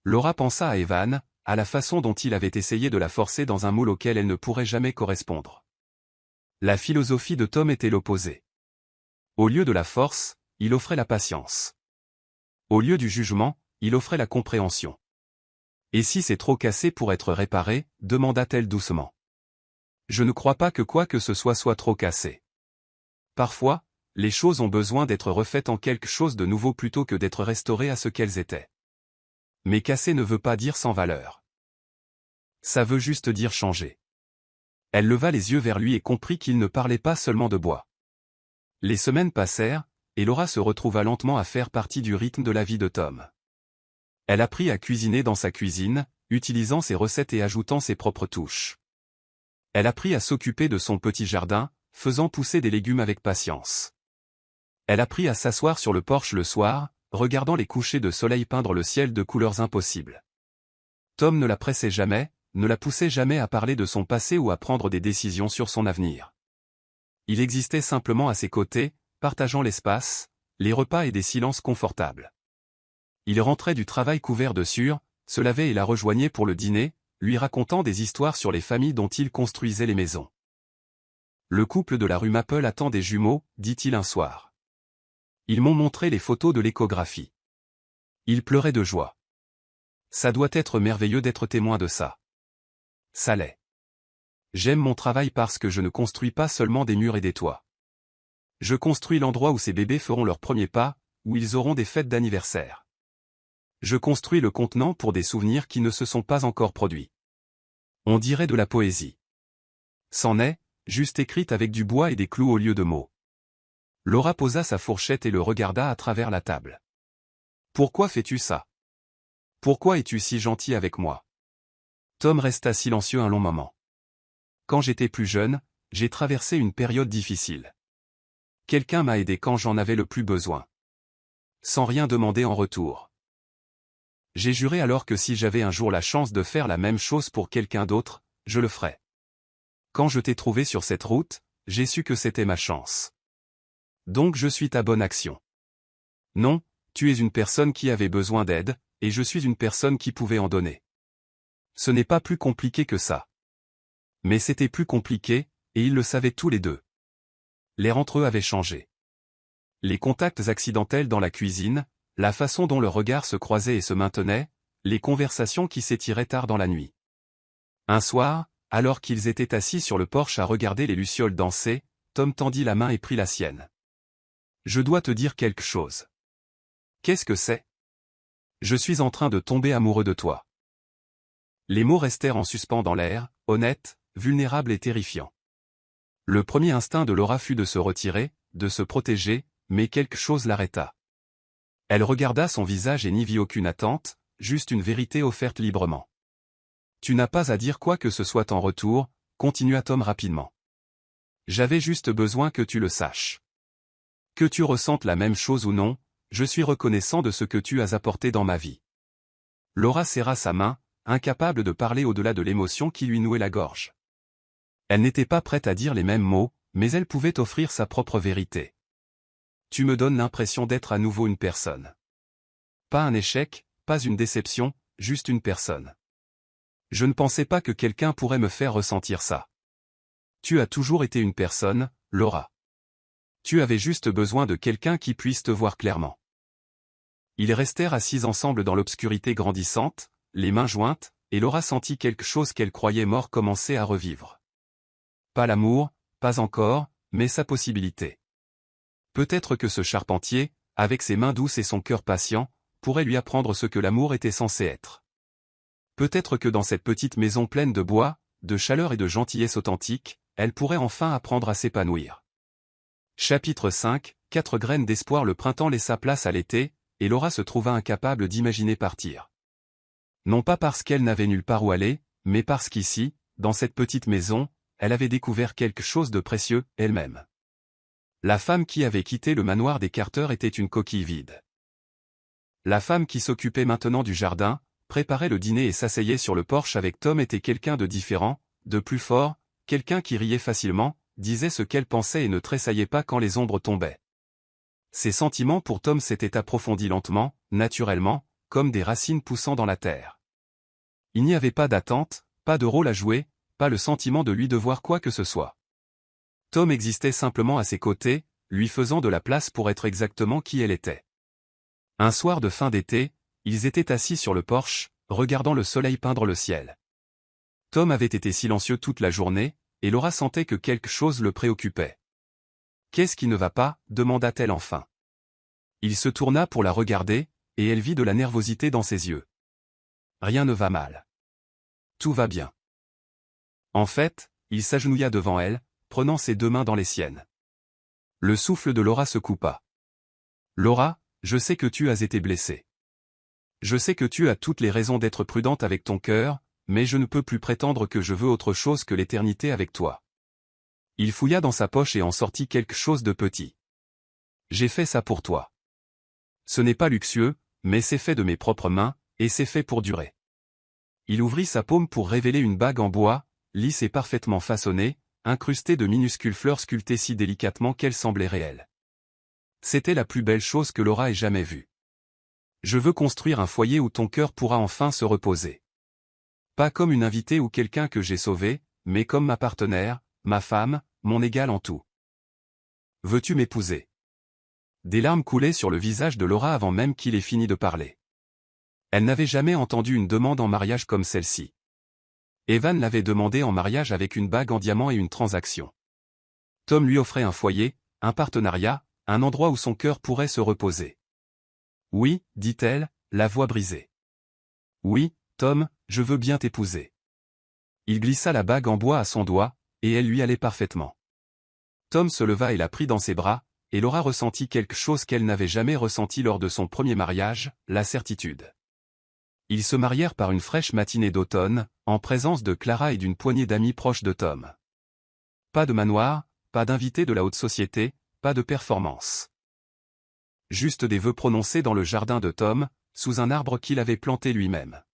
Laura pensa à Evan, à la façon dont il avait essayé de la forcer dans un moule auquel elle ne pourrait jamais correspondre. La philosophie de Tom était l'opposé. Au lieu de la force, il offrait la patience. Au lieu du jugement, il offrait la compréhension. « Et si c'est trop cassé pour être réparé ?» demanda-t-elle doucement. « Je ne crois pas que quoi que ce soit trop cassé. Parfois, les choses ont besoin d'être refaites en quelque chose de nouveau plutôt que d'être restaurées à ce qu'elles étaient. Mais cassé ne veut pas dire sans valeur. Ça veut juste dire changer. » Elle leva les yeux vers lui et comprit qu'il ne parlait pas seulement de bois. Les semaines passèrent, et Laura se retrouva lentement à faire partie du rythme de la vie de Tom. Elle apprit à cuisiner dans sa cuisine, utilisant ses recettes et ajoutant ses propres touches. Elle apprit à s'occuper de son petit jardin, faisant pousser des légumes avec patience. Elle apprit à s'asseoir sur le porche le soir, regardant les couchers de soleil peindre le ciel de couleurs impossibles. Tom ne la pressait jamais, ne la poussait jamais à parler de son passé ou à prendre des décisions sur son avenir. Il existait simplement à ses côtés, partageant l'espace, les repas et des silences confortables. Il rentrait du travail couvert de sueur, se lavait et la rejoignait pour le dîner, lui racontant des histoires sur les familles dont il construisait les maisons. Le couple de la rue Maple attend des jumeaux, dit-il un soir. Ils m'ont montré les photos de l'échographie. Il pleurait de joie. Ça doit être merveilleux d'être témoin de ça. Ça l'est. J'aime mon travail parce que je ne construis pas seulement des murs et des toits. Je construis l'endroit où ces bébés feront leurs premiers pas, où ils auront des fêtes d'anniversaire. Je construis le contenant pour des souvenirs qui ne se sont pas encore produits. On dirait de la poésie. C'en est, juste écrite avec du bois et des clous au lieu de mots. Laura posa sa fourchette et le regarda à travers la table. Pourquoi fais-tu ça? Pourquoi es-tu si gentil avec moi? Tom resta silencieux un long moment. Quand j'étais plus jeune, j'ai traversé une période difficile. Quelqu'un m'a aidé quand j'en avais le plus besoin. Sans rien demander en retour. J'ai juré alors que si j'avais un jour la chance de faire la même chose pour quelqu'un d'autre, je le ferais. Quand je t'ai trouvé sur cette route, j'ai su que c'était ma chance. Donc je suis ta bonne action. Non, tu es une personne qui avait besoin d'aide, et je suis une personne qui pouvait en donner. Ce n'est pas plus compliqué que ça. Mais c'était plus compliqué, et ils le savaient tous les deux. L'air entre eux avait changé. Les contacts accidentels dans la cuisine, la façon dont leurs regards se croisaient et se maintenaient, les conversations qui s'étiraient tard dans la nuit. Un soir, alors qu'ils étaient assis sur le porche à regarder les lucioles danser, Tom tendit la main et prit la sienne. « Je dois te dire quelque chose. »« Qu'est-ce que c'est ? » ?»« Je suis en train de tomber amoureux de toi. » Les mots restèrent en suspens dans l'air, honnêtes, vulnérables et terrifiants. Le premier instinct de Laura fut de se retirer, de se protéger, mais quelque chose l'arrêta. Elle regarda son visage et n'y vit aucune attente, juste une vérité offerte librement. « Tu n'as pas à dire quoi que ce soit en retour, » continua Tom rapidement. « J'avais juste besoin que tu le saches. Que tu ressentes la même chose ou non, je suis reconnaissant de ce que tu as apporté dans ma vie. » Laura serra sa main, incapable de parler au-delà de l'émotion qui lui nouait la gorge. Elle n'était pas prête à dire les mêmes mots, mais elle pouvait offrir sa propre vérité. Tu me donnes l'impression d'être à nouveau une personne. Pas un échec, pas une déception, juste une personne. Je ne pensais pas que quelqu'un pourrait me faire ressentir ça. Tu as toujours été une personne, Laura. Tu avais juste besoin de quelqu'un qui puisse te voir clairement. Ils restèrent assis ensemble dans l'obscurité grandissante, les mains jointes, et Laura sentit quelque chose qu'elle croyait mort commencer à revivre. Pas l'amour, pas encore, mais sa possibilité. Peut-être que ce charpentier, avec ses mains douces et son cœur patient, pourrait lui apprendre ce que l'amour était censé être. Peut-être que dans cette petite maison pleine de bois, de chaleur et de gentillesse authentique, elle pourrait enfin apprendre à s'épanouir. Chapitre 5, 4 graines d'espoir. Le printemps laissa place à l'été, et Laura se trouva incapable d'imaginer partir. Non pas parce qu'elle n'avait nulle part où aller, mais parce qu'ici, dans cette petite maison, elle avait découvert quelque chose de précieux, elle-même. La femme qui avait quitté le manoir des Carter était une coquille vide. La femme qui s'occupait maintenant du jardin, préparait le dîner et s'asseyait sur le porche avec Tom était quelqu'un de différent, de plus fort, quelqu'un qui riait facilement, disait ce qu'elle pensait et ne tressaillait pas quand les ombres tombaient. Ses sentiments pour Tom s'étaient approfondis lentement, naturellement, comme des racines poussant dans la terre. Il n'y avait pas d'attente, pas de rôle à jouer, pas le sentiment de lui devoir quoi que ce soit. Tom existait simplement à ses côtés, lui faisant de la place pour être exactement qui elle était. Un soir de fin d'été, ils étaient assis sur le porche, regardant le soleil peindre le ciel. Tom avait été silencieux toute la journée, et Laura sentait que quelque chose le préoccupait. « Qu'est-ce qui ne va pas ?» demanda-t-elle enfin. Il se tourna pour la regarder, et elle vit de la nervosité dans ses yeux. « Rien ne va mal. Tout va bien. » En fait, il s'agenouilla devant elle, prenant ses deux mains dans les siennes. Le souffle de Laura se coupa. « Laura, je sais que tu as été blessée. Je sais que tu as toutes les raisons d'être prudente avec ton cœur, mais je ne peux plus prétendre que je veux autre chose que l'éternité avec toi. » Il fouilla dans sa poche et en sortit quelque chose de petit. « J'ai fait ça pour toi. Ce n'est pas luxueux, mais c'est fait de mes propres mains, et c'est fait pour durer. » Il ouvrit sa paume pour révéler une bague en bois, lisse et parfaitement façonnée, incrustée de minuscules fleurs sculptées si délicatement qu'elles semblaient réelles. C'était la plus belle chose que Laura ait jamais vue. « Je veux construire un foyer où ton cœur pourra enfin se reposer. Pas comme une invitée ou quelqu'un que j'ai sauvé, mais comme ma partenaire, ma femme, mon égale en tout. Veux-tu m'épouser ?» Des larmes coulaient sur le visage de Laura avant même qu'il ait fini de parler. Elle n'avait jamais entendu une demande en mariage comme celle-ci. Evan l'avait demandé en mariage avec une bague en diamant et une transaction. Tom lui offrait un foyer, un partenariat, un endroit où son cœur pourrait se reposer. « Oui, dit-elle, la voix brisée. Oui, Tom, je veux bien t'épouser. » Il glissa la bague en bois à son doigt, et elle lui allait parfaitement. Tom se leva et la prit dans ses bras, et Laura ressentit quelque chose qu'elle n'avait jamais ressenti lors de son premier mariage, la certitude. Ils se marièrent par une fraîche matinée d'automne, en présence de Clara et d'une poignée d'amis proches de Tom. Pas de manoir, pas d'invités de la haute société, pas de performance. Juste des vœux prononcés dans le jardin de Tom, sous un arbre qu'il avait planté lui-même.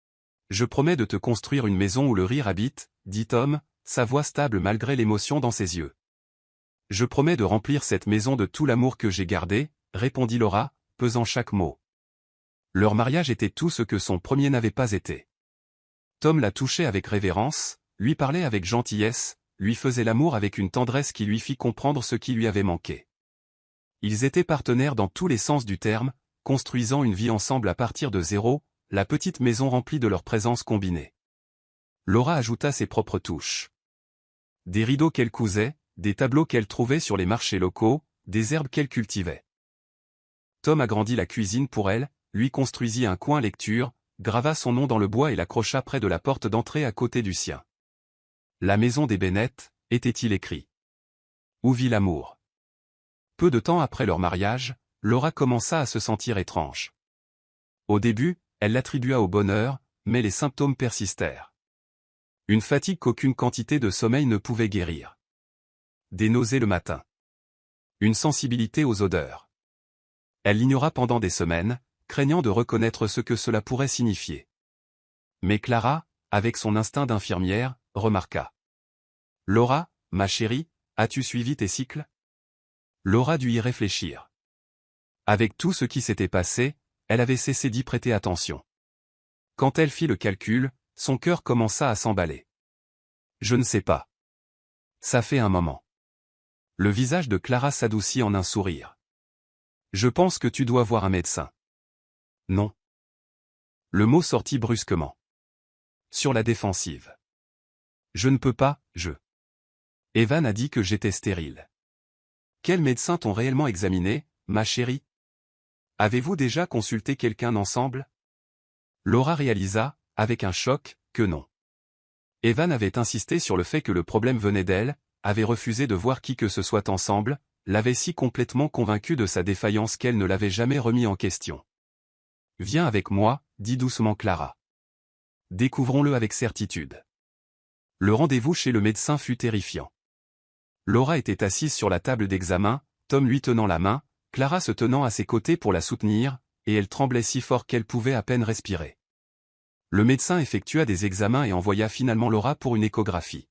« Je promets de te construire une maison où le rire habite, » dit Tom, sa voix stable malgré l'émotion dans ses yeux. « Je promets de remplir cette maison de tout l'amour que j'ai gardé, » répondit Laura, pesant chaque mot. Leur mariage était tout ce que son premier n'avait pas été. Tom la touchait avec révérence, lui parlait avec gentillesse, lui faisait l'amour avec une tendresse qui lui fit comprendre ce qui lui avait manqué. Ils étaient partenaires dans tous les sens du terme, construisant une vie ensemble à partir de zéro, la petite maison remplie de leur présence combinée. Laura ajouta ses propres touches. Des rideaux qu'elle cousait, des tableaux qu'elle trouvait sur les marchés locaux, des herbes qu'elle cultivait. Tom agrandit la cuisine pour elle, lui construisit un coin lecture, grava son nom dans le bois et l'accrocha près de la porte d'entrée à côté du sien. La maison des Bennett, était-il écrit. Où vit l'amour? Peu de temps après leur mariage, Laura commença à se sentir étrange. Au début, elle l'attribua au bonheur, mais les symptômes persistèrent. Une fatigue qu'aucune quantité de sommeil ne pouvait guérir. Des nausées le matin. Une sensibilité aux odeurs. Elle l'ignora pendant des semaines, craignant de reconnaître ce que cela pourrait signifier. Mais Clara, avec son instinct d'infirmière, remarqua. « Laura, ma chérie, as-tu suivi tes cycles ?» Laura dut y réfléchir. Avec tout ce qui s'était passé, elle avait cessé d'y prêter attention. Quand elle fit le calcul, son cœur commença à s'emballer. « Je ne sais pas. Ça fait un moment. » Le visage de Clara s'adoucit en un sourire. « Je pense que tu dois voir un médecin. » Non. Le mot sortit brusquement. Sur la défensive. « Je ne peux pas, Evan a dit que j'étais stérile. » Quels médecins t'ont réellement examiné, ma chérie? Avez-vous déjà consulté quelqu'un ensemble? Laura réalisa, avec un choc, que non. Evan avait insisté sur le fait que le problème venait d'elle, avait refusé de voir qui que ce soit ensemble, l'avait si complètement convaincue de sa défaillance qu'elle ne l'avait jamais remis en question. « Viens avec moi, » dit doucement Clara. Découvrons-le avec certitude. Le rendez-vous chez le médecin fut terrifiant. Laura était assise sur la table d'examen, Tom lui tenant la main, Clara se tenant à ses côtés pour la soutenir, et elle tremblait si fort qu'elle pouvait à peine respirer. Le médecin effectua des examens et envoya finalement Laura pour une échographie.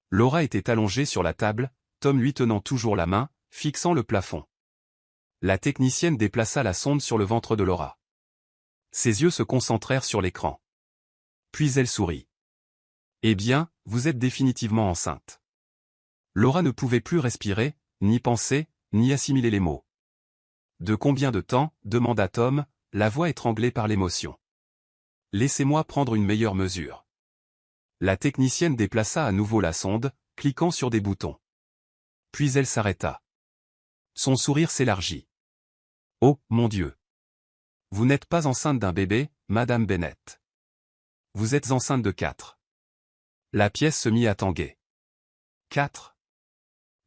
Laura était allongée sur la table, Tom lui tenant toujours la main, fixant le plafond. La technicienne déplaça la sonde sur le ventre de Laura. Ses yeux se concentrèrent sur l'écran. Puis elle sourit. « Eh bien, vous êtes définitivement enceinte. » Laura ne pouvait plus respirer, ni penser, ni assimiler les mots. « De combien de temps ?» demanda Tom, la voix étranglée par l'émotion. « Laissez-moi prendre une meilleure mesure. » La technicienne déplaça à nouveau la sonde, cliquant sur des boutons. Puis elle s'arrêta. Son sourire s'élargit. « Oh, mon Dieu! Vous n'êtes pas enceinte d'un bébé, Madame Bennett. Vous êtes enceinte de 4. » La pièce se mit à tanguer. 4.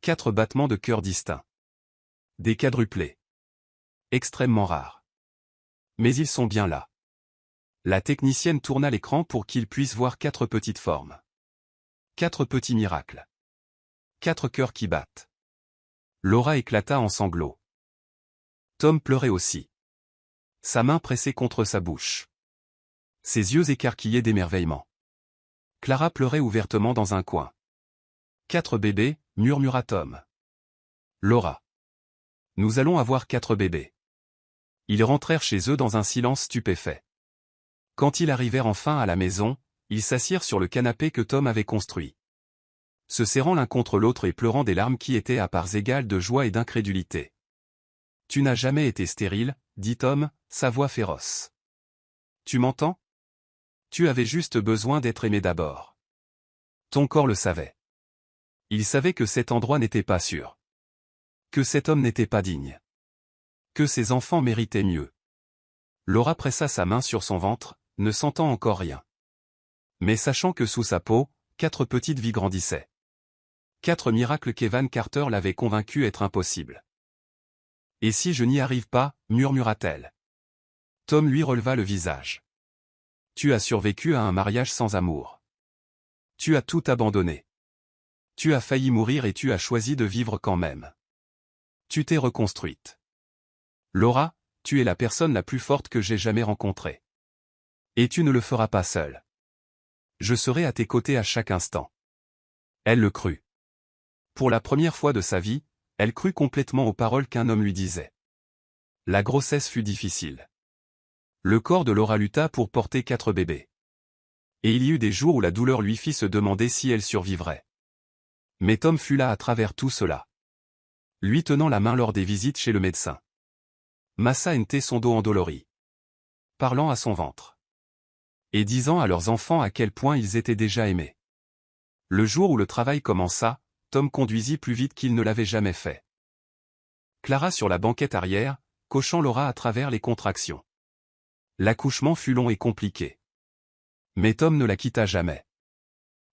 4 battements de cœur distincts. Des quadruplés. Extrêmement rares. Mais ils sont bien là. La technicienne tourna l'écran pour qu'il puisse voir 4 petites formes. 4 petits miracles. 4 cœurs qui battent. Laura éclata en sanglots. Tom pleurait aussi. Sa main pressée contre sa bouche. Ses yeux écarquillés d'émerveillement. Clara pleurait ouvertement dans un coin. 4 bébés, murmura Tom. Laura. Nous allons avoir 4 bébés. Ils rentrèrent chez eux dans un silence stupéfait. Quand ils arrivèrent enfin à la maison, ils s'assirent sur le canapé que Tom avait construit. Se serrant l'un contre l'autre et pleurant des larmes qui étaient à parts égales de joie et d'incrédulité. « Tu n'as jamais été stérile, » dit Tom, sa voix féroce. « Tu m'entends? Tu avais juste besoin d'être aimé d'abord. Ton corps le savait. Il savait que cet endroit n'était pas sûr. Que cet homme n'était pas digne. Que ses enfants méritaient mieux. » Laura pressa sa main sur son ventre, ne sentant encore rien. Mais sachant que sous sa peau, 4 petites vies grandissaient. 4 miracles qu'Evan Carter l'avait convaincu être impossibles. Et si je n'y arrive pas, murmura-t-elle. Tom lui releva le visage. Tu as survécu à un mariage sans amour. Tu as tout abandonné. Tu as failli mourir et tu as choisi de vivre quand même. Tu t'es reconstruite. Laura, tu es la personne la plus forte que j'ai jamais rencontrée. Et tu ne le feras pas seule. Je serai à tes côtés à chaque instant. Elle le crut. Pour la première fois de sa vie, elle crut complètement aux paroles qu'un homme lui disait. La grossesse fut difficile. Le corps de Laura lutta pour porter 4 bébés. Et il y eut des jours où la douleur lui fit se demander si elle survivrait. Mais Tom fut là à travers tout cela. Lui tenant la main lors des visites chez le médecin. Massa Ente son dos endolori. Parlant à son ventre. Et disant à leurs enfants à quel point ils étaient déjà aimés. Le jour où le travail commença, Tom conduisit plus vite qu'il ne l'avait jamais fait. Clara sur la banquette arrière, coachant Laura à travers les contractions. L'accouchement fut long et compliqué. Mais Tom ne la quitta jamais.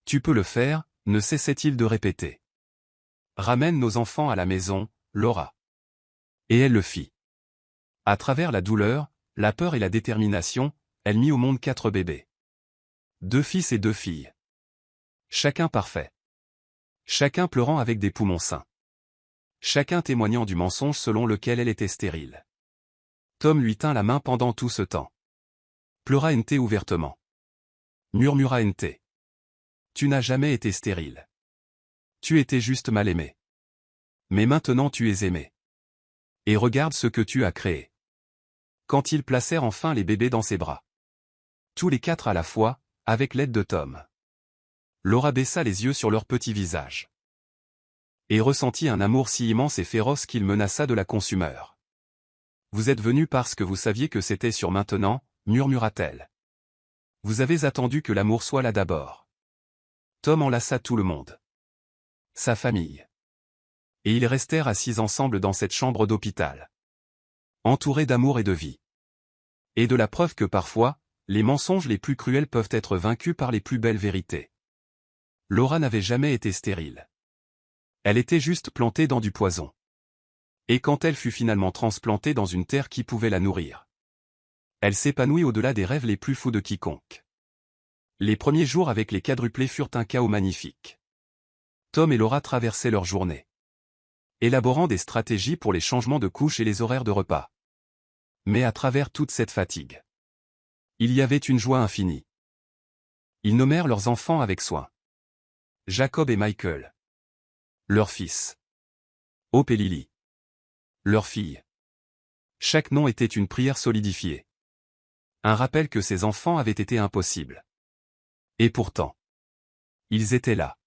Tu peux le faire, ne cessait-il de répéter. Ramène nos enfants à la maison, Laura. Et elle le fit. À travers la douleur, la peur et la détermination, elle mit au monde 4 bébés. 2 fils et 2 filles. Chacun parfait. Chacun pleurant avec des poumons sains. Chacun témoignant du mensonge selon lequel elle était stérile. Tom lui tint la main pendant tout ce temps. Pleura Ente ouvertement. Murmura Ente. Tu n'as jamais été stérile. Tu étais juste mal aimé. Mais maintenant tu es aimé. Et regarde ce que tu as créé. Quand ils placèrent enfin les bébés dans ses bras. Tous les 4 à la fois, avec l'aide de Tom. Laura baissa les yeux sur leur petit visage. Et ressentit un amour si immense et féroce qu'il menaça de la consumer. Vous êtes venu parce que vous saviez que c'était sur maintenant, murmura-t-elle. Vous avez attendu que l'amour soit là d'abord. Tom enlaça tout le monde. Sa famille. Et ils restèrent assis ensemble dans cette chambre d'hôpital. Entourés d'amour et de vie. Et de la preuve que parfois, les mensonges les plus cruels peuvent être vaincus par les plus belles vérités. Laura n'avait jamais été stérile. Elle était juste plantée dans du poison. Et quand elle fut finalement transplantée dans une terre qui pouvait la nourrir, elle s'épanouit au-delà des rêves les plus fous de quiconque. Les premiers jours avec les quadruplés furent un chaos magnifique. Tom et Laura traversaient leur journée, élaborant des stratégies pour les changements de couches et les horaires de repas. Mais à travers toute cette fatigue, il y avait une joie infinie. Ils nommèrent leurs enfants avec soin. Jacob et Michael. Leur fils. Hope et Lily. Leur fille. Chaque nom était une prière solidifiée. Un rappel que ces enfants avaient été impossibles. Et pourtant, ils étaient là.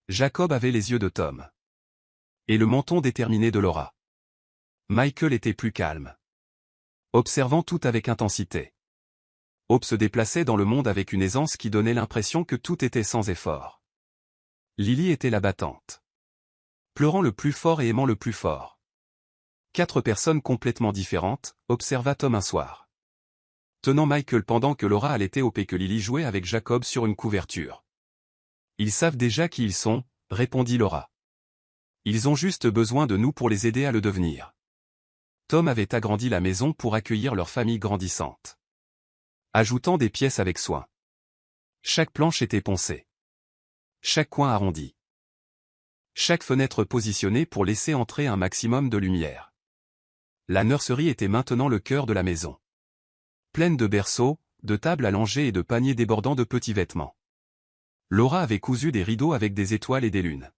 Jacob avait les yeux de Tom. Et le menton déterminé de Laura. Michael était plus calme. Observant tout avec intensité. Hope se déplaçait dans le monde avec une aisance qui donnait l'impression que tout était sans effort. Lily était la battante. Pleurant le plus fort et aimant le plus fort. 4 personnes complètement différentes, observa Tom un soir. Tenant Michael pendant que Laura allaitait Hope et que Lily jouait avec Jacob sur une couverture. Ils savent déjà qui ils sont, répondit Laura. Ils ont juste besoin de nous pour les aider à le devenir. Tom avait agrandi la maison pour accueillir leur famille grandissante. Ajoutant des pièces avec soin. Chaque planche était poncée. Chaque coin arrondi. Chaque fenêtre positionnée pour laisser entrer un maximum de lumière. La nurserie était maintenant le cœur de la maison. Pleine de berceaux, de tables allongées et de paniers débordant de petits vêtements. Laura avait cousu des rideaux avec des étoiles et des lunes.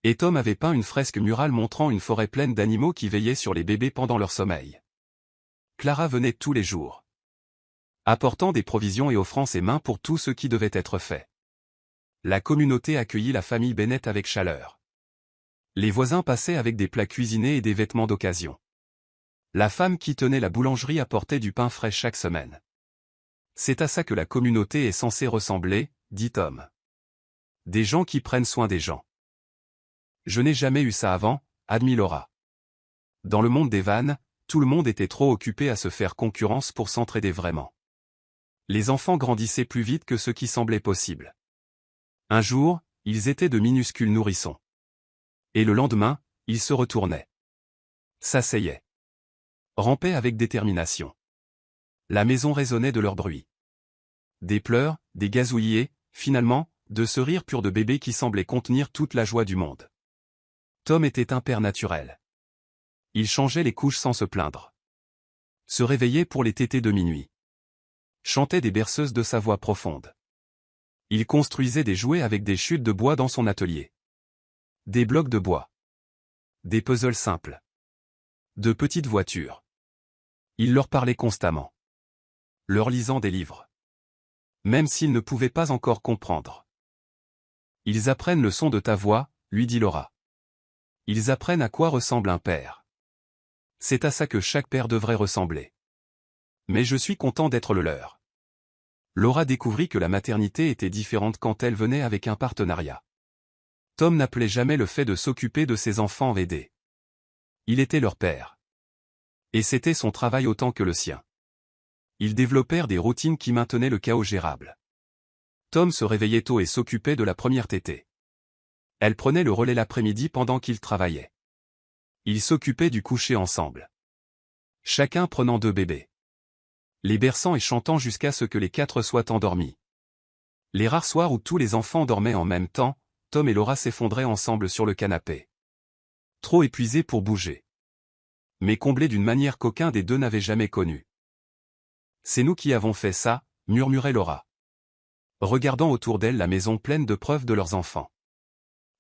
Et Tom avait peint une fresque murale montrant une forêt pleine d'animaux qui veillaient sur les bébés pendant leur sommeil. Clara venait tous les jours, apportant des provisions et offrant ses mains pour tout ce qui devait être fait. La communauté accueillit la famille Bennett avec chaleur. Les voisins passaient avec des plats cuisinés et des vêtements d'occasion. La femme qui tenait la boulangerie apportait du pain frais chaque semaine. C'est à ça que la communauté est censée ressembler, dit Tom. Des gens qui prennent soin des gens. Je n'ai jamais eu ça avant, admit Laura. Dans le monde des vannes, tout le monde était trop occupé à se faire concurrence pour s'entraider vraiment. Les enfants grandissaient plus vite que ce qui semblait possible. Un jour, ils étaient de minuscules nourrissons. Et le lendemain, ils se retournaient. S'asseyaient. Rampaient avec détermination. La maison résonnait de leur bruit. Des pleurs, des gazouillis et, finalement, de ce rire pur de bébé qui semblait contenir toute la joie du monde. Tom était un père naturel. Il changeait les couches sans se plaindre. Se réveillait pour les tétés de minuit. Chantait des berceuses de sa voix profonde. Il construisait des jouets avec des chutes de bois dans son atelier. Des blocs de bois. Des puzzles simples. De petites voitures. Il leur parlait constamment. Leur lisant des livres. Même s'ils ne pouvaient pas encore comprendre. Ils apprennent le son de ta voix, lui dit Laura. Ils apprennent à quoi ressemble un père. C'est à ça que chaque père devrait ressembler. Mais je suis content d'être le leur. Laura découvrit que la maternité était différente quand elle venait avec un partenariat. Tom n'appelait jamais le fait de s'occuper de ses enfants aider. Il était leur père. Et c'était son travail autant que le sien. Ils développèrent des routines qui maintenaient le chaos gérable. Tom se réveillait tôt et s'occupait de la première tétée. Elle prenait le relais l'après-midi pendant qu'il travaillait. Ils s'occupaient du coucher ensemble. Chacun prenant 2 bébés. Les berçant et chantant jusqu'à ce que les 4 soient endormis. Les rares soirs où tous les enfants dormaient en même temps, Tom et Laura s'effondraient ensemble sur le canapé. Trop épuisés pour bouger. Mais comblés d'une manière qu'aucun des deux n'avait jamais connue. C'est nous qui avons fait ça, murmurait Laura. Regardant autour d'elle la maison pleine de preuves de leurs enfants.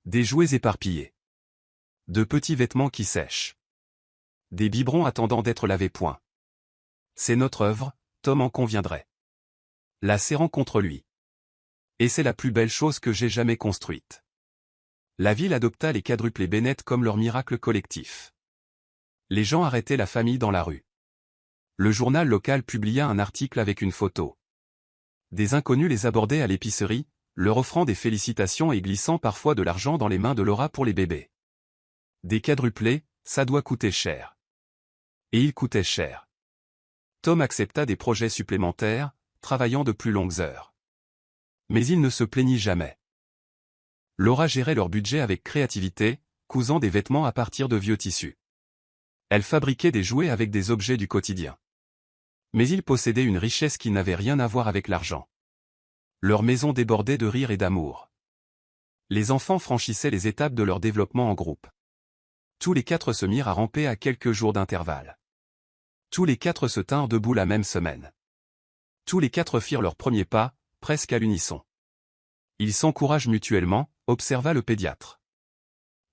Des jouets éparpillés. De petits vêtements qui sèchent. Des biberons attendant d'être lavés point. C'est notre œuvre, Tom en conviendrait. La serrant contre lui. Et c'est la plus belle chose que j'ai jamais construite. La ville adopta les quadruplés Bennett comme leur miracle collectif. Les gens arrêtaient la famille dans la rue. Le journal local publia un article avec une photo. Des inconnus les abordaient à l'épicerie, leur offrant des félicitations et glissant parfois de l'argent dans les mains de Laura pour les bébés. Des quadruplés, ça doit coûter cher. Et ils coûtaient cher. Tom accepta des projets supplémentaires, travaillant de plus longues heures. Mais il ne se plaignit jamais. Laura gérait leur budget avec créativité, cousant des vêtements à partir de vieux tissus. Elle fabriquait des jouets avec des objets du quotidien. Mais ils possédaient une richesse qui n'avait rien à voir avec l'argent. Leur maison débordait de rire et d'amour. Les enfants franchissaient les étapes de leur développement en groupe. Tous les 4 se mirent à ramper à quelques jours d'intervalle. Tous les 4 se tinrent debout la même semaine. Tous les 4 firent leurs premiers pas, presque à l'unisson. Ils s'encouragent mutuellement, observa le pédiatre.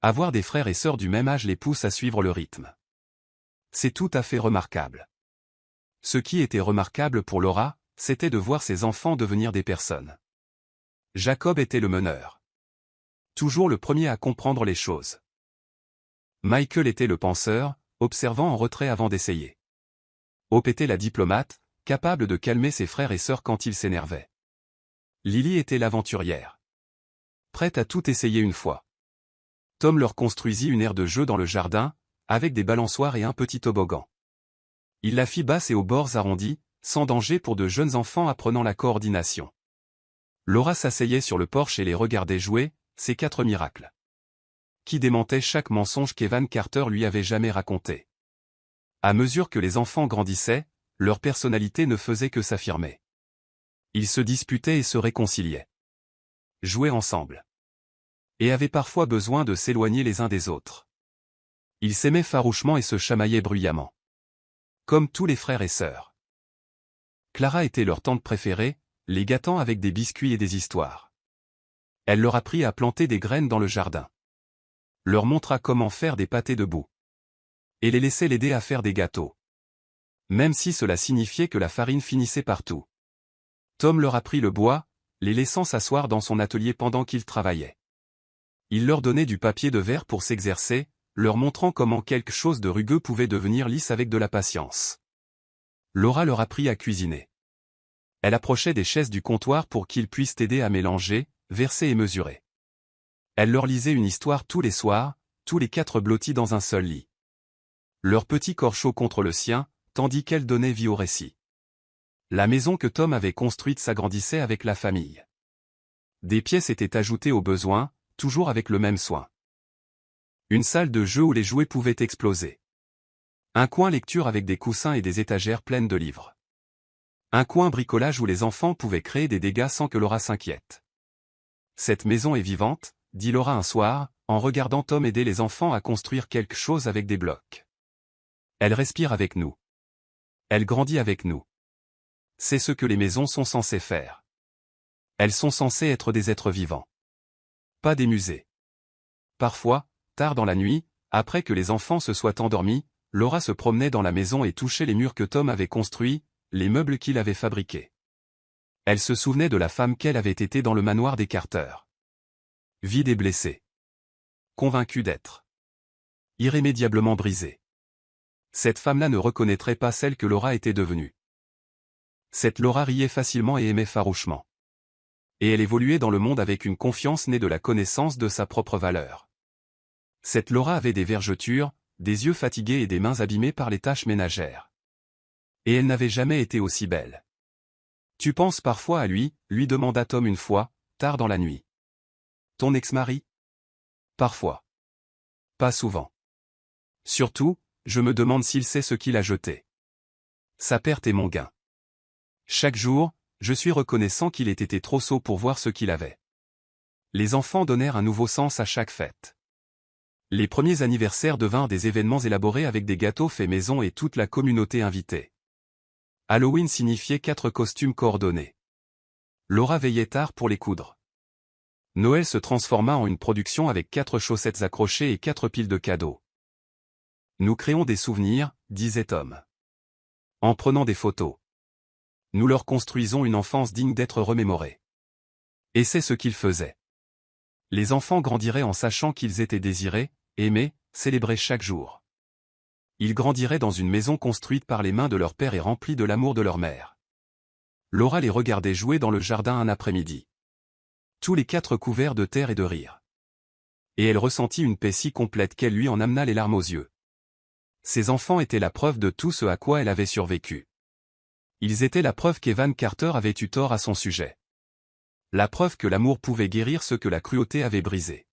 Avoir des frères et sœurs du même âge les pousse à suivre le rythme. C'est tout à fait remarquable. Ce qui était remarquable pour Laura, c'était de voir ses enfants devenir des personnes. Jacob était le meneur. Toujours le premier à comprendre les choses. Michael était le penseur, observant en retrait avant d'essayer. Hope était la diplomate, capable de calmer ses frères et sœurs quand ils s'énervaient. Lily était l'aventurière. Prête à tout essayer une fois. Tom leur construisit une aire de jeu dans le jardin, avec des balançoires et un petit toboggan. Il la fit basse et aux bords arrondis, sans danger pour de jeunes enfants apprenant la coordination. Laura s'asseyait sur le porche et les regardait jouer, ces 4 miracles. Qui démentaient chaque mensonge qu'Evan Carter lui avait jamais raconté. À mesure que les enfants grandissaient, leur personnalité ne faisait que s'affirmer. Ils se disputaient et se réconciliaient. Jouaient ensemble. Et avaient parfois besoin de s'éloigner les uns des autres. Ils s'aimaient farouchement et se chamaillaient bruyamment. Comme tous les frères et sœurs. Clara était leur tante préférée, les gâtant avec des biscuits et des histoires. Elle leur apprit à planter des graines dans le jardin. Leur montra comment faire des pâtés de boue. Et les laissait l'aider à faire des gâteaux. Même si cela signifiait que la farine finissait partout. Tom leur apprit le bois, les laissant s'asseoir dans son atelier pendant qu'ils travaillaient. Il leur donnait du papier de verre pour s'exercer, leur montrant comment quelque chose de rugueux pouvait devenir lisse avec de la patience. Laura leur apprit à cuisiner. Elle approchait des chaises du comptoir pour qu'ils puissent aider à mélanger, verser et mesurer. Elle leur lisait une histoire tous les soirs, tous les 4 blottis dans un seul lit. Leur petit corps chaud contre le sien, tandis qu'elle donnait vie au récit. La maison que Tom avait construite s'agrandissait avec la famille. Des pièces étaient ajoutées au besoin, toujours avec le même soin. Une salle de jeu où les jouets pouvaient exploser. Un coin lecture avec des coussins et des étagères pleines de livres. Un coin bricolage où les enfants pouvaient créer des dégâts sans que Laura s'inquiète. Cette maison est vivante, dit Laura un soir, en regardant Tom aider les enfants à construire quelque chose avec des blocs. Elle respire avec nous. Elle grandit avec nous. C'est ce que les maisons sont censées faire. Elles sont censées être des êtres vivants. Pas des musées. Parfois, tard dans la nuit, après que les enfants se soient endormis, Laura se promenait dans la maison et touchait les murs que Tom avait construits, les meubles qu'il avait fabriqués. Elle se souvenait de la femme qu'elle avait été dans le manoir des Carter. Vide et blessée. Convaincue d'être irrémédiablement brisée. Cette femme-là ne reconnaîtrait pas celle que Laura était devenue. Cette Laura riait facilement et aimait farouchement. Et elle évoluait dans le monde avec une confiance née de la connaissance de sa propre valeur. Cette Laura avait des vergetures, des yeux fatigués et des mains abîmées par les tâches ménagères. Et elle n'avait jamais été aussi belle. Tu penses parfois à lui, lui demanda Tom une fois, tard dans la nuit. Ton ex-mari? Parfois. Pas souvent. Surtout, je me demande s'il sait ce qu'il a jeté. Sa perte est mon gain. Chaque jour, je suis reconnaissant qu'il ait été trop sot pour voir ce qu'il avait. Les enfants donnèrent un nouveau sens à chaque fête. Les premiers anniversaires devinrent des événements élaborés avec des gâteaux faits maison et toute la communauté invitée. Halloween signifiait 4 costumes coordonnés. Laura veillait tard pour les coudre. Noël se transforma en une production avec 4 chaussettes accrochées et 4 piles de cadeaux. Nous créons des souvenirs, disait Tom. En prenant des photos. Nous leur construisons une enfance digne d'être remémorée. Et c'est ce qu'ils faisaient. Les enfants grandiraient en sachant qu'ils étaient désirés, aimés, célébrés chaque jour. Ils grandiraient dans une maison construite par les mains de leur père et remplie de l'amour de leur mère. Laura les regardait jouer dans le jardin un après-midi. Tous les 4 couverts de terre et de rire. Et elle ressentit une paix si complète qu'elle lui en amena les larmes aux yeux. Ces enfants étaient la preuve de tout ce à quoi elle avait survécu. Ils étaient la preuve qu'Evan Carter avait eu tort à son sujet. La preuve que l'amour pouvait guérir ce que la cruauté avait brisé.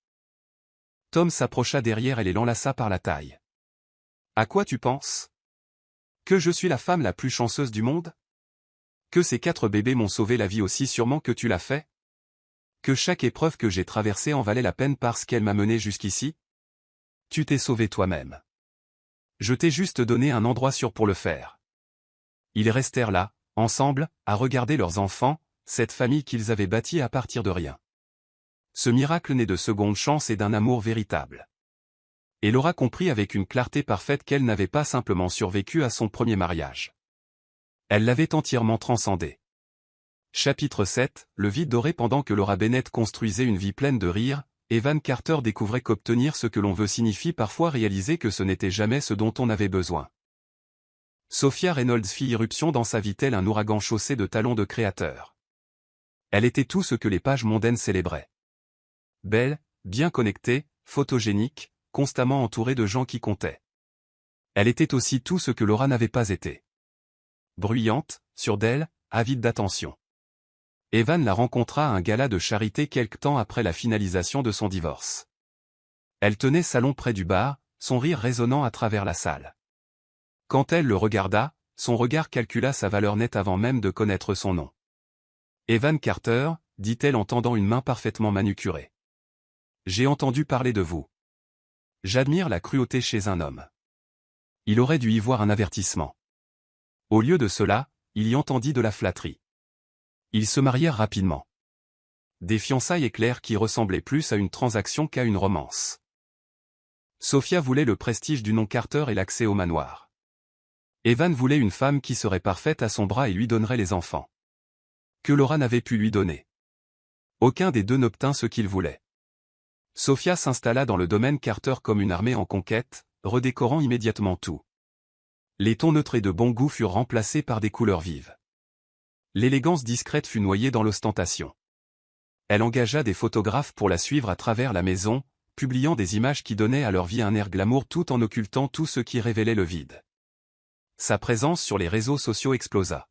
Tom s'approcha derrière elle et l'enlaça par la taille. « À quoi tu penses? Que je suis la femme la plus chanceuse du monde? Que ces 4 bébés m'ont sauvé la vie aussi sûrement que tu l'as fait? Que chaque épreuve que j'ai traversée en valait la peine parce qu'elle m'a mené jusqu'ici? Tu t'es sauvé toi-même. Je t'ai juste donné un endroit sûr pour le faire. » Ils restèrent là, ensemble, à regarder leurs enfants, cette famille qu'ils avaient bâtie à partir de rien. Ce miracle né de seconde chance et d'un amour véritable. Et Laura comprit avec une clarté parfaite qu'elle n'avait pas simplement survécu à son premier mariage. Elle l'avait entièrement transcendé. Chapitre 7, le vide doré. Pendant que Laura Bennett construisait une vie pleine de rire, Evan Carter découvrait qu'obtenir ce que l'on veut signifie parfois réaliser que ce n'était jamais ce dont on avait besoin. Sophia Reynolds fit irruption dans sa vie tel un ouragan chaussé de talons de créateur. Elle était tout ce que les pages mondaines célébraient. Belle, bien connectée, photogénique, constamment entourée de gens qui comptaient. Elle était aussi tout ce que Laura n'avait pas été. Bruyante, sûre d'elle, avide d'attention. Evan la rencontra à un gala de charité quelque temps après la finalisation de son divorce. Elle tenait salon près du bar, son rire résonnant à travers la salle. Quand elle le regarda, son regard calcula sa valeur nette avant même de connaître son nom. « Evan Carter », dit-elle en tendant une main parfaitement manucurée. « J'ai entendu parler de vous. J'admire la cruauté chez un homme. » Il aurait dû y voir un avertissement. Au lieu de cela, il y entendit de la flatterie. Ils se marièrent rapidement. Des fiançailles éclairs qui ressemblaient plus à une transaction qu'à une romance. Sophia voulait le prestige du nom Carter et l'accès au manoir. Evan voulait une femme qui serait parfaite à son bras et lui donnerait les enfants. Que Laura n'avait pu lui donner. Aucun des deux n'obtint ce qu'il voulait. Sophia s'installa dans le domaine Carter comme une armée en conquête, redécorant immédiatement tout. Les tons neutres et de bon goût furent remplacés par des couleurs vives. L'élégance discrète fut noyée dans l'ostentation. Elle engagea des photographes pour la suivre à travers la maison, publiant des images qui donnaient à leur vie un air glamour tout en occultant tout ce qui révélait le vide. Sa présence sur les réseaux sociaux explosa.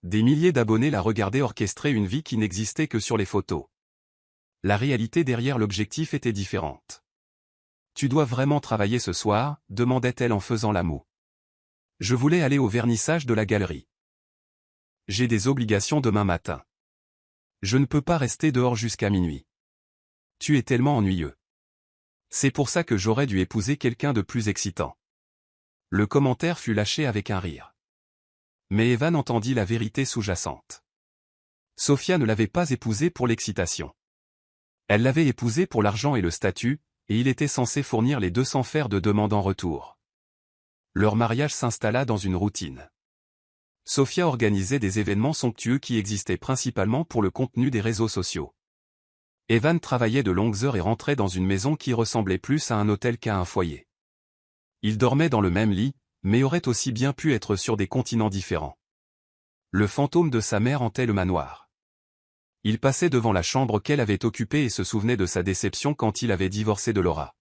Des milliers d'abonnés la regardaient orchestrer une vie qui n'existait que sur les photos. La réalité derrière l'objectif était différente. Tu dois vraiment travailler ce soir, demandait-elle en faisant la moue. Je voulais aller au vernissage de la galerie. J'ai des obligations demain matin. Je ne peux pas rester dehors jusqu'à minuit. Tu es tellement ennuyeux. C'est pour ça que j'aurais dû épouser quelqu'un de plus excitant. Le commentaire fut lâché avec un rire. Mais Evan entendit la vérité sous-jacente. Sophia ne l'avait pas épousé pour l'excitation. Elle l'avait épousé pour l'argent et le statut, et il était censé fournir les deux sans faire de demande en retour. Leur mariage s'installa dans une routine. Sophia organisait des événements somptueux qui existaient principalement pour le contenu des réseaux sociaux. Evan travaillait de longues heures et rentrait dans une maison qui ressemblait plus à un hôtel qu'à un foyer. Ils dormaient dans le même lit, mais auraient aussi bien pu être sur des continents différents. Le fantôme de sa mère hantait le manoir. Il passait devant la chambre qu'elle avait occupée et se souvenait de sa déception quand il avait divorcé de Laura.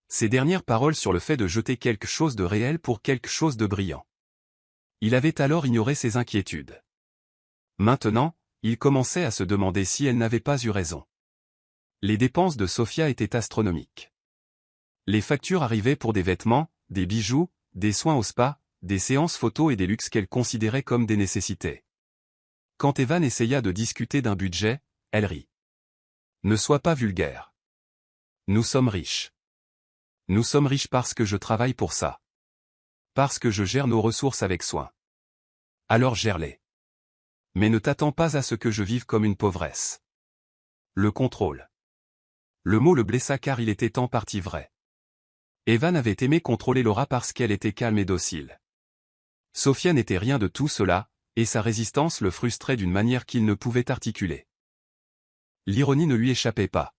Ses dernières paroles sur le fait de jeter quelque chose de réel pour quelque chose de brillant. Il avait alors ignoré ses inquiétudes. Maintenant, il commençait à se demander si elle n'avait pas eu raison. Les dépenses de Sophia étaient astronomiques. Les factures arrivaient pour des vêtements, des bijoux, des soins au spa, des séances photos et des luxes qu'elle considérait comme des nécessités. Quand Evan essaya de discuter d'un budget, elle rit. Ne sois pas vulgaire. Nous sommes riches. Nous sommes riches parce que je travaille pour ça. Parce que je gère nos ressources avec soin. Alors gère-les. Mais ne t'attends pas à ce que je vive comme une pauvresse. Le contrôle. Le mot le blessa car il était en partie vrai. Evan avait aimé contrôler Laura parce qu'elle était calme et docile. Sophia n'était rien de tout cela, et sa résistance le frustrait d'une manière qu'il ne pouvait articuler. L'ironie ne lui échappait pas.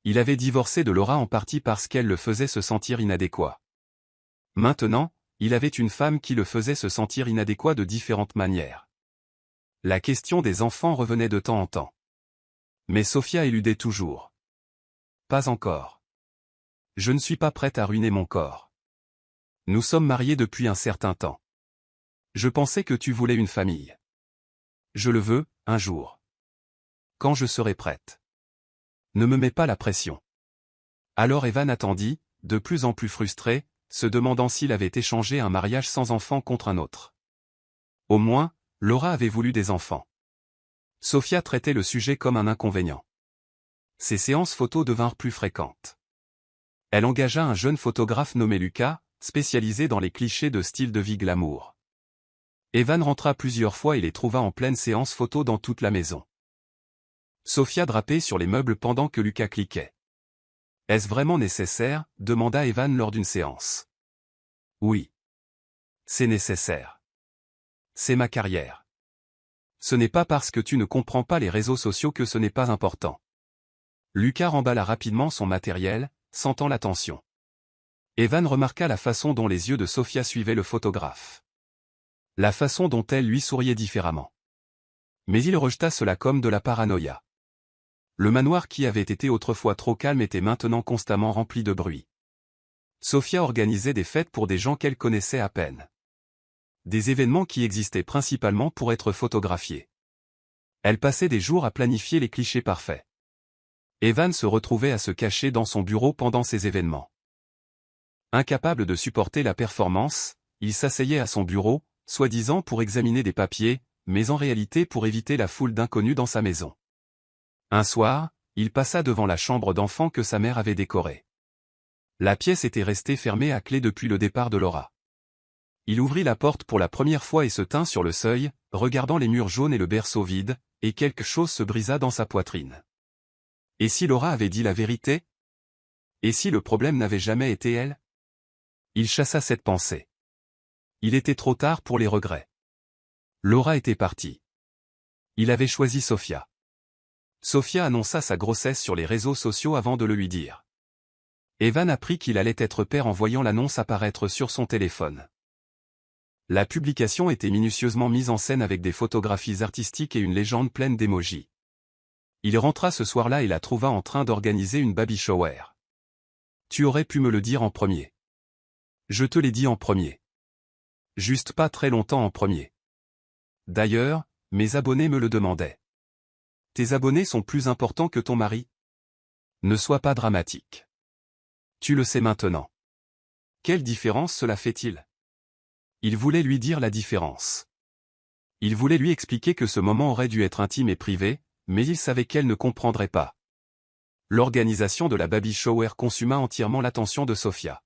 Il avait divorcé de Laura en partie parce qu'elle le faisait se sentir inadéquat. Maintenant, il avait une femme qui le faisait se sentir inadéquat de différentes manières. La question des enfants revenait de temps en temps. Mais Sophia éludait toujours. Pas encore. Je ne suis pas prête à ruiner mon corps. Nous sommes mariés depuis un certain temps. Je pensais que tu voulais une famille. Je le veux, un jour. Quand je serai prête. Ne me mets pas la pression. Alors Evan attendit, de plus en plus frustré, se demandant s'il avait échangé un mariage sans enfant contre un autre. Au moins, Laura avait voulu des enfants. Sophia traitait le sujet comme un inconvénient. Ses séances photos devinrent plus fréquentes. Elle engagea un jeune photographe nommé Lucas, spécialisé dans les clichés de style de vie glamour. Evan rentra plusieurs fois et les trouva en pleine séance photo dans toute la maison. Sophia drapait sur les meubles pendant que Lucas cliquait. « Est-ce vraiment nécessaire ?» demanda Evan lors d'une séance. « Oui. C'est nécessaire. C'est ma carrière. Ce n'est pas parce que tu ne comprends pas les réseaux sociaux que ce n'est pas important. » Lucas remballa rapidement son matériel, sentant la tension. Evan remarqua la façon dont les yeux de Sophia suivaient le photographe. La façon dont elle lui souriait différemment. Mais il rejeta cela comme de la paranoïa. Le manoir qui avait été autrefois trop calme était maintenant constamment rempli de bruit. Sophia organisait des fêtes pour des gens qu'elle connaissait à peine. Des événements qui existaient principalement pour être photographiés. Elle passait des jours à planifier les clichés parfaits. Evan se retrouvait à se cacher dans son bureau pendant ces événements. Incapable de supporter la performance, il s'asseyait à son bureau, soi-disant pour examiner des papiers, mais en réalité pour éviter la foule d'inconnus dans sa maison. Un soir, il passa devant la chambre d'enfant que sa mère avait décorée. La pièce était restée fermée à clé depuis le départ de Laura. Il ouvrit la porte pour la première fois et se tint sur le seuil, regardant les murs jaunes et le berceau vide, et quelque chose se brisa dans sa poitrine. Et si Laura avait dit la vérité? Et si le problème n'avait jamais été elle? Il chassa cette pensée. Il était trop tard pour les regrets. Laura était partie. Il avait choisi Sophia. Sophia annonça sa grossesse sur les réseaux sociaux avant de le lui dire. Evan apprit qu'il allait être père en voyant l'annonce apparaître sur son téléphone. La publication était minutieusement mise en scène avec des photographies artistiques et une légende pleine d'émojis. Il rentra ce soir-là et la trouva en train d'organiser une baby shower. Tu aurais pu me le dire en premier. Je te l'ai dit en premier. Juste pas très longtemps en premier. D'ailleurs, mes abonnés me le demandaient. Tes abonnés sont plus importants que ton mari? Ne sois pas dramatique. Tu le sais maintenant. Quelle différence cela fait-il? Il voulait lui dire la différence. Il voulait lui expliquer que ce moment aurait dû être intime et privé, mais il savait qu'elle ne comprendrait pas. L'organisation de la baby shower consuma entièrement l'attention de Sofia.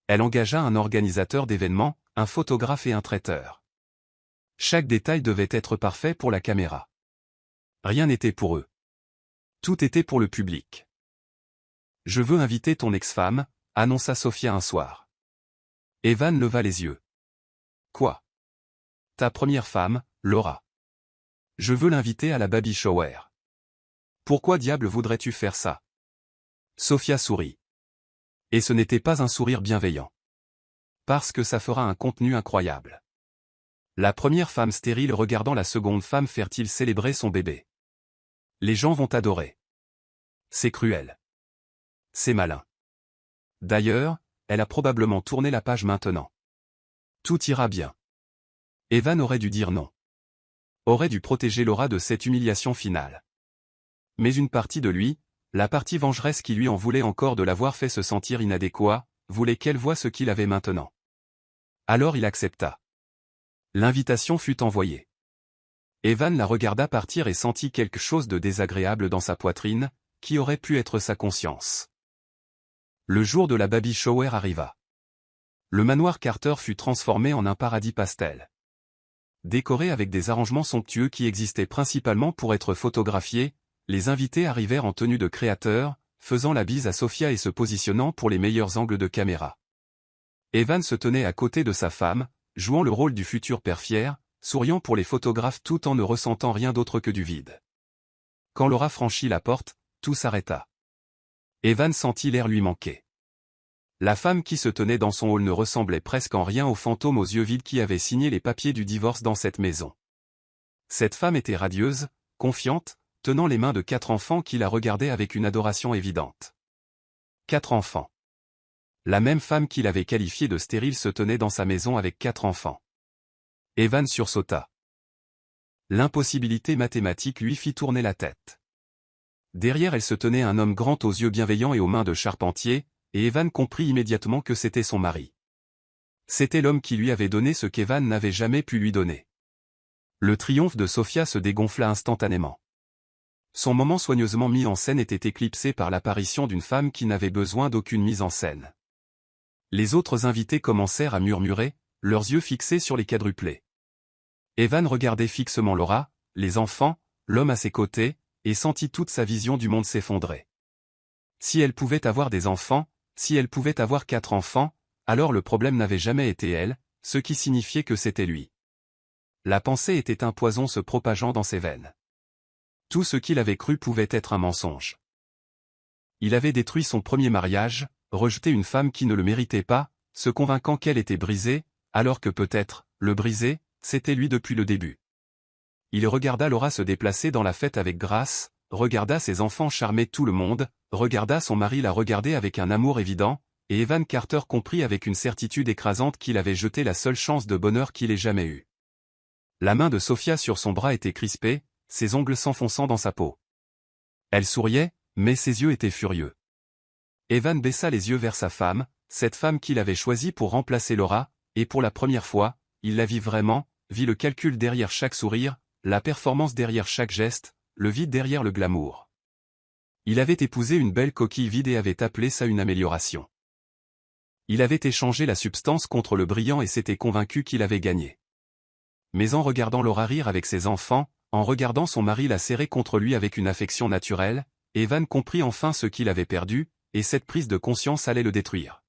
Elle engagea un organisateur d'événements, un photographe et un traiteur. Chaque détail devait être parfait pour la caméra. Rien n'était pour eux. Tout était pour le public. Je veux inviter ton ex-femme, annonça Sofia un soir. Evan leva les yeux. Quoi? Ta première femme, Laura. Je veux l'inviter à la baby shower. Pourquoi diable voudrais-tu faire ça? Sofia sourit. Et ce n'était pas un sourire bienveillant. Parce que ça fera un contenu incroyable. La première femme stérile regardant la seconde femme fertile célébrer son bébé. Les gens vont adorer. C'est cruel. C'est malin. D'ailleurs, elle a probablement tourné la page maintenant. Tout ira bien. Evan aurait dû dire non. Aurait dû protéger Laura de cette humiliation finale. Mais une partie de lui, la partie vengeresse qui lui en voulait encore de l'avoir fait se sentir inadéquat, voulait qu'elle voie ce qu'il avait maintenant. Alors il accepta. L'invitation fut envoyée. Evan la regarda partir et sentit quelque chose de désagréable dans sa poitrine, qui aurait pu être sa conscience. Le jour de la baby shower arriva. Le manoir Carter fut transformé en un paradis pastel. Décoré avec des arrangements somptueux qui existaient principalement pour être photographiés, les invités arrivèrent en tenue de créateurs, faisant la bise à Sofia et se positionnant pour les meilleurs angles de caméra. Evan se tenait à côté de sa femme, jouant le rôle du futur père fier, souriant pour les photographes tout en ne ressentant rien d'autre que du vide. Quand Laura franchit la porte, tout s'arrêta. Evan sentit l'air lui manquer. La femme qui se tenait dans son hall ne ressemblait presque en rien au fantôme aux yeux vides qui avait signé les papiers du divorce dans cette maison. Cette femme était radieuse, confiante, tenant les mains de 4 enfants qui la regardaient avec une adoration évidente. 4 enfants. La même femme qu'il avait qualifiée de stérile se tenait dans sa maison avec 4 enfants. Evan sursauta. L'impossibilité mathématique lui fit tourner la tête. Derrière elle se tenait un homme grand aux yeux bienveillants et aux mains de charpentier, et Evan comprit immédiatement que c'était son mari. C'était l'homme qui lui avait donné ce qu'Evan n'avait jamais pu lui donner. Le triomphe de Sofia se dégonfla instantanément. Son moment soigneusement mis en scène était éclipsé par l'apparition d'une femme qui n'avait besoin d'aucune mise en scène. Les autres invités commencèrent à murmurer, leurs yeux fixés sur les quadruplés. Evan regardait fixement Laura, les enfants, l'homme à ses côtés, et sentit toute sa vision du monde s'effondrer. Si elle pouvait avoir des enfants, si elle pouvait avoir 4 enfants, alors le problème n'avait jamais été elle, ce qui signifiait que c'était lui. La pensée était un poison se propageant dans ses veines. Tout ce qu'il avait cru pouvait être un mensonge. Il avait détruit son premier mariage, rejeté une femme qui ne le méritait pas, se convainquant qu'elle était brisée, alors que peut-être, le brisé, c'était lui depuis le début. Il regarda Laura se déplacer dans la fête avec grâce, regarda ses enfants charmer tout le monde, regarda son mari la regarder avec un amour évident, et Evan Carter comprit avec une certitude écrasante qu'il avait jeté la seule chance de bonheur qu'il ait jamais eue. La main de Sofia sur son bras était crispée, ses ongles s'enfonçant dans sa peau. Elle souriait, mais ses yeux étaient furieux. Evan baissa les yeux vers sa femme, cette femme qu'il avait choisie pour remplacer Laura, et pour la première fois, il la vit vraiment, vit le calcul derrière chaque sourire, la performance derrière chaque geste, le vide derrière le glamour. Il avait épousé une belle coquille vide et avait appelé ça une amélioration. Il avait échangé la substance contre le brillant et s'était convaincu qu'il avait gagné. Mais en regardant Laura rire avec ses enfants, en regardant son mari la serrer contre lui avec une affection naturelle, Evan comprit enfin ce qu'il avait perdu, et cette prise de conscience allait le détruire.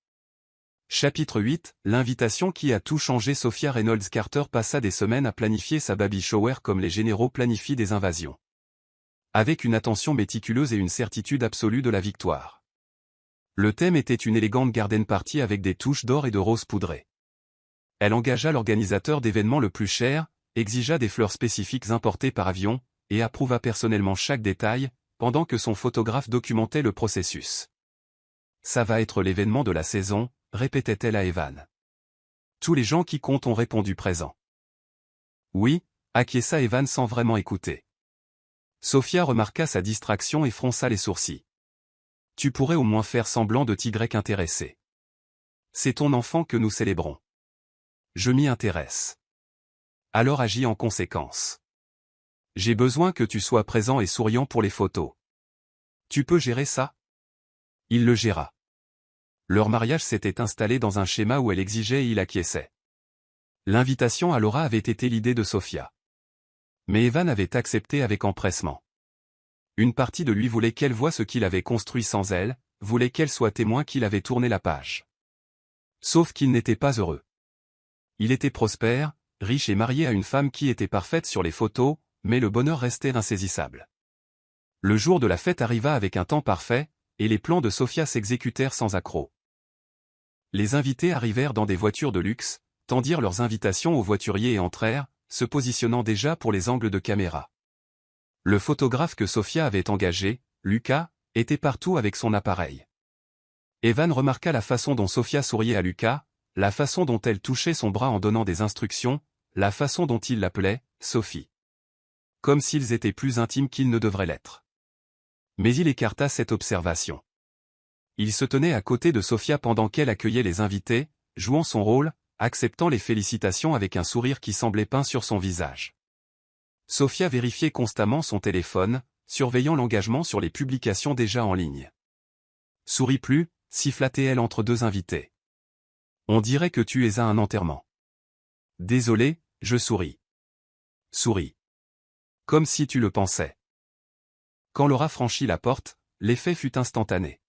Chapitre 8, l'invitation qui a tout changé. Sofia Reynolds Carter passa des semaines à planifier sa baby shower comme les généraux planifient des invasions. Avec une attention méticuleuse et une certitude absolue de la victoire. Le thème était une élégante garden party avec des touches d'or et de rose poudrées. Elle engagea l'organisateur d'événements le plus cher, exigea des fleurs spécifiques importées par avion, et approuva personnellement chaque détail, pendant que son photographe documentait le processus. Ça va être l'événement de la saison, répétait-elle à Evan. Tous les gens qui comptent ont répondu présent. Oui, acquiesça Evan sans vraiment écouter. Sofia remarqua sa distraction et fronça les sourcils. Tu pourrais au moins faire semblant de t'y intéresser. C'est ton enfant que nous célébrons. Je m'y intéresse. Alors agis en conséquence. J'ai besoin que tu sois présent et souriant pour les photos. Tu peux gérer ça? Il le géra. Leur mariage s'était installé dans un schéma où elle exigeait et il acquiesçait. L'invitation à Laura avait été l'idée de Sofia. Mais Evan avait accepté avec empressement. Une partie de lui voulait qu'elle voie ce qu'il avait construit sans elle, voulait qu'elle soit témoin qu'il avait tourné la page. Sauf qu'il n'était pas heureux. Il était prospère, riche et marié à une femme qui était parfaite sur les photos, mais le bonheur restait insaisissable. Le jour de la fête arriva avec un temps parfait, et les plans de Sofia s'exécutèrent sans accroc. Les invités arrivèrent dans des voitures de luxe, tendirent leurs invitations aux voituriers et entrèrent, se positionnant déjà pour les angles de caméra. Le photographe que Sofia avait engagé, Lucas, était partout avec son appareil. Evan remarqua la façon dont Sofia souriait à Lucas, la façon dont elle touchait son bras en donnant des instructions, la façon dont il l'appelait « Sophie ». Comme s'ils étaient plus intimes qu'ils ne devraient l'être. Mais il écarta cette observation. Il se tenait à côté de Sofia pendant qu'elle accueillait les invités, jouant son rôle, acceptant les félicitations avec un sourire qui semblait peint sur son visage. Sofia vérifiait constamment son téléphone, surveillant l'engagement sur les publications déjà en ligne. « Souris plus », siffla-t-elle entre deux invités. « On dirait que tu es à un enterrement. »« Désolé, je souris. »« Souris. » Comme si tu le pensais. Quand Laura franchit la porte, l'effet fut instantané.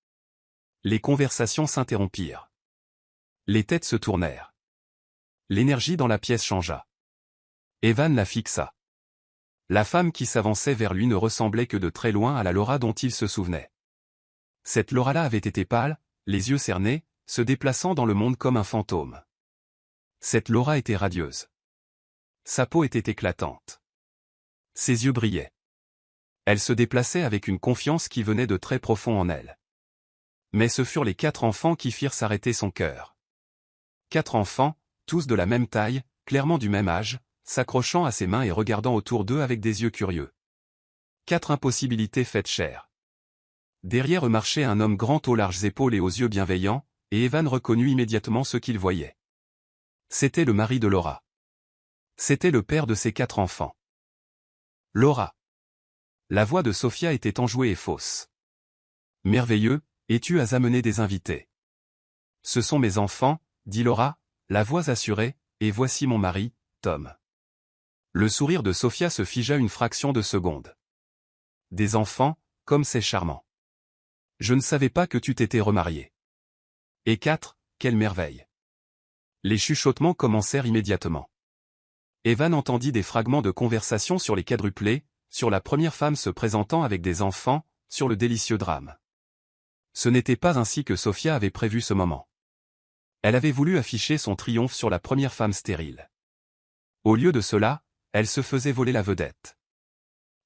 Les conversations s'interrompirent. Les têtes se tournèrent. L'énergie dans la pièce changea. Evan la fixa. La femme qui s'avançait vers lui ne ressemblait que de très loin à la Laura dont il se souvenait. Cette Laura-là avait été pâle, les yeux cernés, se déplaçant dans le monde comme un fantôme. Cette Laura était radieuse. Sa peau était éclatante. Ses yeux brillaient. Elle se déplaçait avec une confiance qui venait de très profond en elle. Mais ce furent les 4 enfants qui firent s'arrêter son cœur. 4 enfants, tous de la même taille, clairement du même âge, s'accrochant à ses mains et regardant autour d'eux avec des yeux curieux. 4 impossibilités faites chair. Derrière eux marchait un homme grand aux larges épaules et aux yeux bienveillants, et Evan reconnut immédiatement ce qu'il voyait. C'était le mari de Laura. C'était le père de ses 4 enfants. Laura. La voix de Sofia était enjouée et fausse. Merveilleux, et tu as amené des invités. Ce sont mes enfants, dit Laura, la voix assurée, et voici mon mari, Tom. Le sourire de Sofia se figea une fraction de seconde. Des enfants, comme c'est charmant. Je ne savais pas que tu t'étais remarié. Et 4, quelle merveille. Les chuchotements commencèrent immédiatement. Evan entendit des fragments de conversation sur les quadruplés, sur la première femme se présentant avec des enfants, sur le délicieux drame. Ce n'était pas ainsi que Sofia avait prévu ce moment. Elle avait voulu afficher son triomphe sur la première femme stérile. Au lieu de cela, elle se faisait voler la vedette.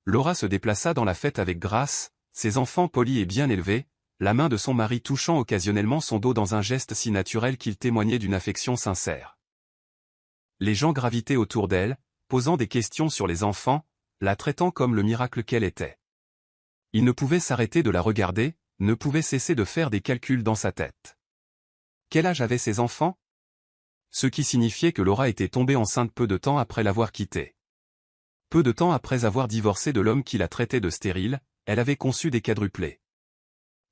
Laura se déplaça dans la fête avec grâce, ses enfants polis et bien élevés, la main de son mari touchant occasionnellement son dos dans un geste si naturel qu'il témoignait d'une affection sincère. Les gens gravitaient autour d'elle, posant des questions sur les enfants, la traitant comme le miracle qu'elle était. Il ne pouvait s'arrêter de la regarder, ne pouvait cesser de faire des calculs dans sa tête. Quel âge avaient ses enfants? Ce qui signifiait que Laura était tombée enceinte peu de temps après l'avoir quitté. Peu de temps après avoir divorcé de l'homme qui la traitait de stérile, elle avait conçu des quadruplés.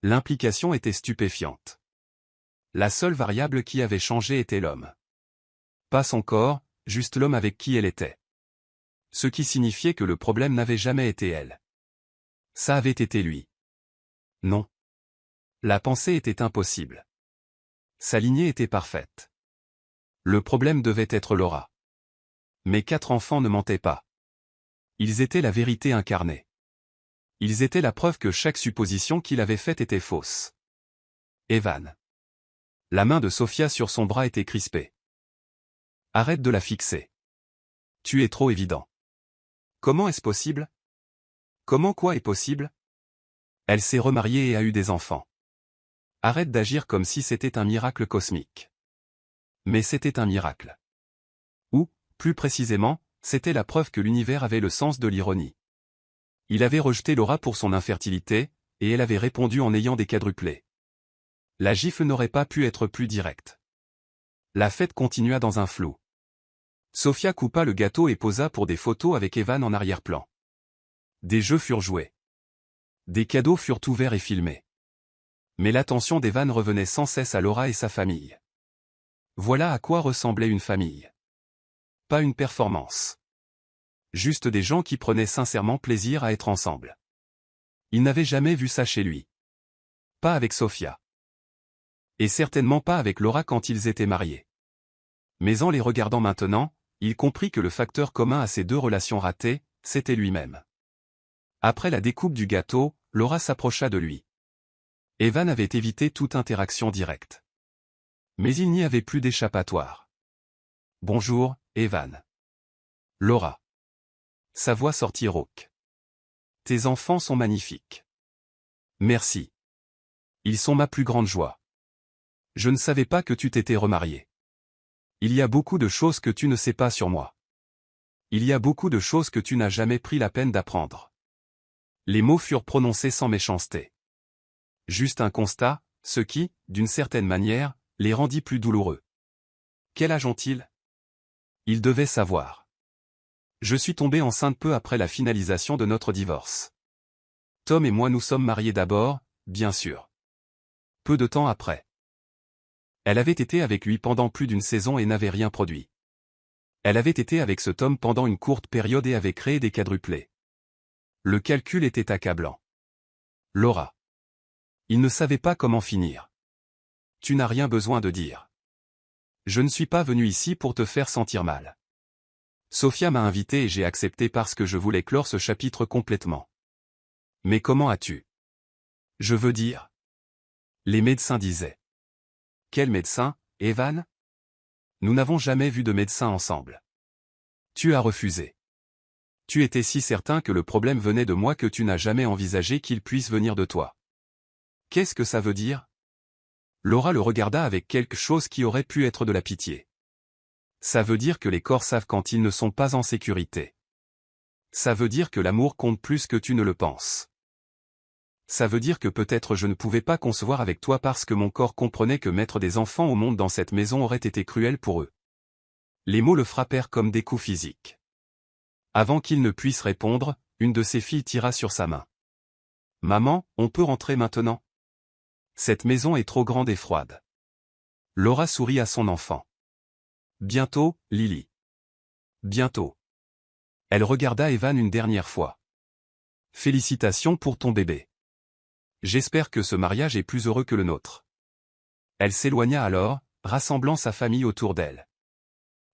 L'implication était stupéfiante. La seule variable qui avait changé était l'homme. Pas son corps, juste l'homme avec qui elle était. Ce qui signifiait que le problème n'avait jamais été elle. Ça avait été lui. Non. La pensée était impossible. Sa lignée était parfaite. Le problème devait être Laura. Mes 4 enfants ne mentaient pas. Ils étaient la vérité incarnée. Ils étaient la preuve que chaque supposition qu'il avait faite était fausse. Evan. La main de Sofia sur son bras était crispée. Arrête de la fixer. Tu es trop évident. Comment est-ce possible? Comment quoi est possible? Elle s'est remariée et a eu des enfants. Arrête d'agir comme si c'était un miracle cosmique. Mais c'était un miracle. Ou, plus précisément, c'était la preuve que l'univers avait le sens de l'ironie. Il avait rejeté Laura pour son infertilité, et elle avait répondu en ayant des quadruplés. La gifle n'aurait pas pu être plus directe. La fête continua dans un flou. Sofia coupa le gâteau et posa pour des photos avec Evan en arrière-plan. Des jeux furent joués. Des cadeaux furent ouverts et filmés. Mais l'attention d'Evan revenait sans cesse à Laura et sa famille. Voilà à quoi ressemblait une famille. Pas une performance. Juste des gens qui prenaient sincèrement plaisir à être ensemble. Il n'avait jamais vu ça chez lui. Pas avec Sofia. Et certainement pas avec Laura quand ils étaient mariés. Mais en les regardant maintenant, il comprit que le facteur commun à ces deux relations ratées, c'était lui-même. Après la découpe du gâteau, Laura s'approcha de lui. Evan avait évité toute interaction directe. Mais il n'y avait plus d'échappatoire. « Bonjour, Evan. » Laura. Sa voix sortit rauque. « Tes enfants sont magnifiques. » « Merci. Ils sont ma plus grande joie. Je ne savais pas que tu t'étais remarié. Il y a beaucoup de choses que tu ne sais pas sur moi. Il y a beaucoup de choses que tu n'as jamais pris la peine d'apprendre. » Les mots furent prononcés sans méchanceté. Juste un constat, ce qui, d'une certaine manière, les rendit plus douloureux. Quel âge ont-ils? Ils devaient savoir. Je suis tombée enceinte peu après la finalisation de notre divorce. Tom et moi nous sommes mariés d'abord, bien sûr. Peu de temps après. Elle avait été avec lui pendant plus d'une saison et n'avait rien produit. Elle avait été avec ce Tom pendant une courte période et avait créé des quadruplés. Le calcul était accablant. Laura. Il ne savait pas comment finir. Tu n'as rien besoin de dire. Je ne suis pas venu ici pour te faire sentir mal. Sofia m'a invité et j'ai accepté parce que je voulais clore ce chapitre complètement. Mais comment as-tu? Je veux dire. Les médecins disaient. Quel médecin, Evan? Nous n'avons jamais vu de médecin ensemble. Tu as refusé. Tu étais si certain que le problème venait de moi que tu n'as jamais envisagé qu'il puisse venir de toi. Qu'est-ce que ça veut dire? Laura le regarda avec quelque chose qui aurait pu être de la pitié. Ça veut dire que les corps savent quand ils ne sont pas en sécurité. Ça veut dire que l'amour compte plus que tu ne le penses. Ça veut dire que peut-être je ne pouvais pas concevoir avec toi parce que mon corps comprenait que mettre des enfants au monde dans cette maison aurait été cruel pour eux. Les mots le frappèrent comme des coups physiques. Avant qu'il ne puisse répondre, une de ses filles tira sur sa main. « Maman, on peut rentrer maintenant? Cette maison est trop grande et froide. » Laura sourit à son enfant. « Bientôt, Lily. Bientôt. » Elle regarda Evan une dernière fois. « Félicitations pour ton bébé. J'espère que ce mariage est plus heureux que le nôtre. » Elle s'éloigna alors, rassemblant sa famille autour d'elle.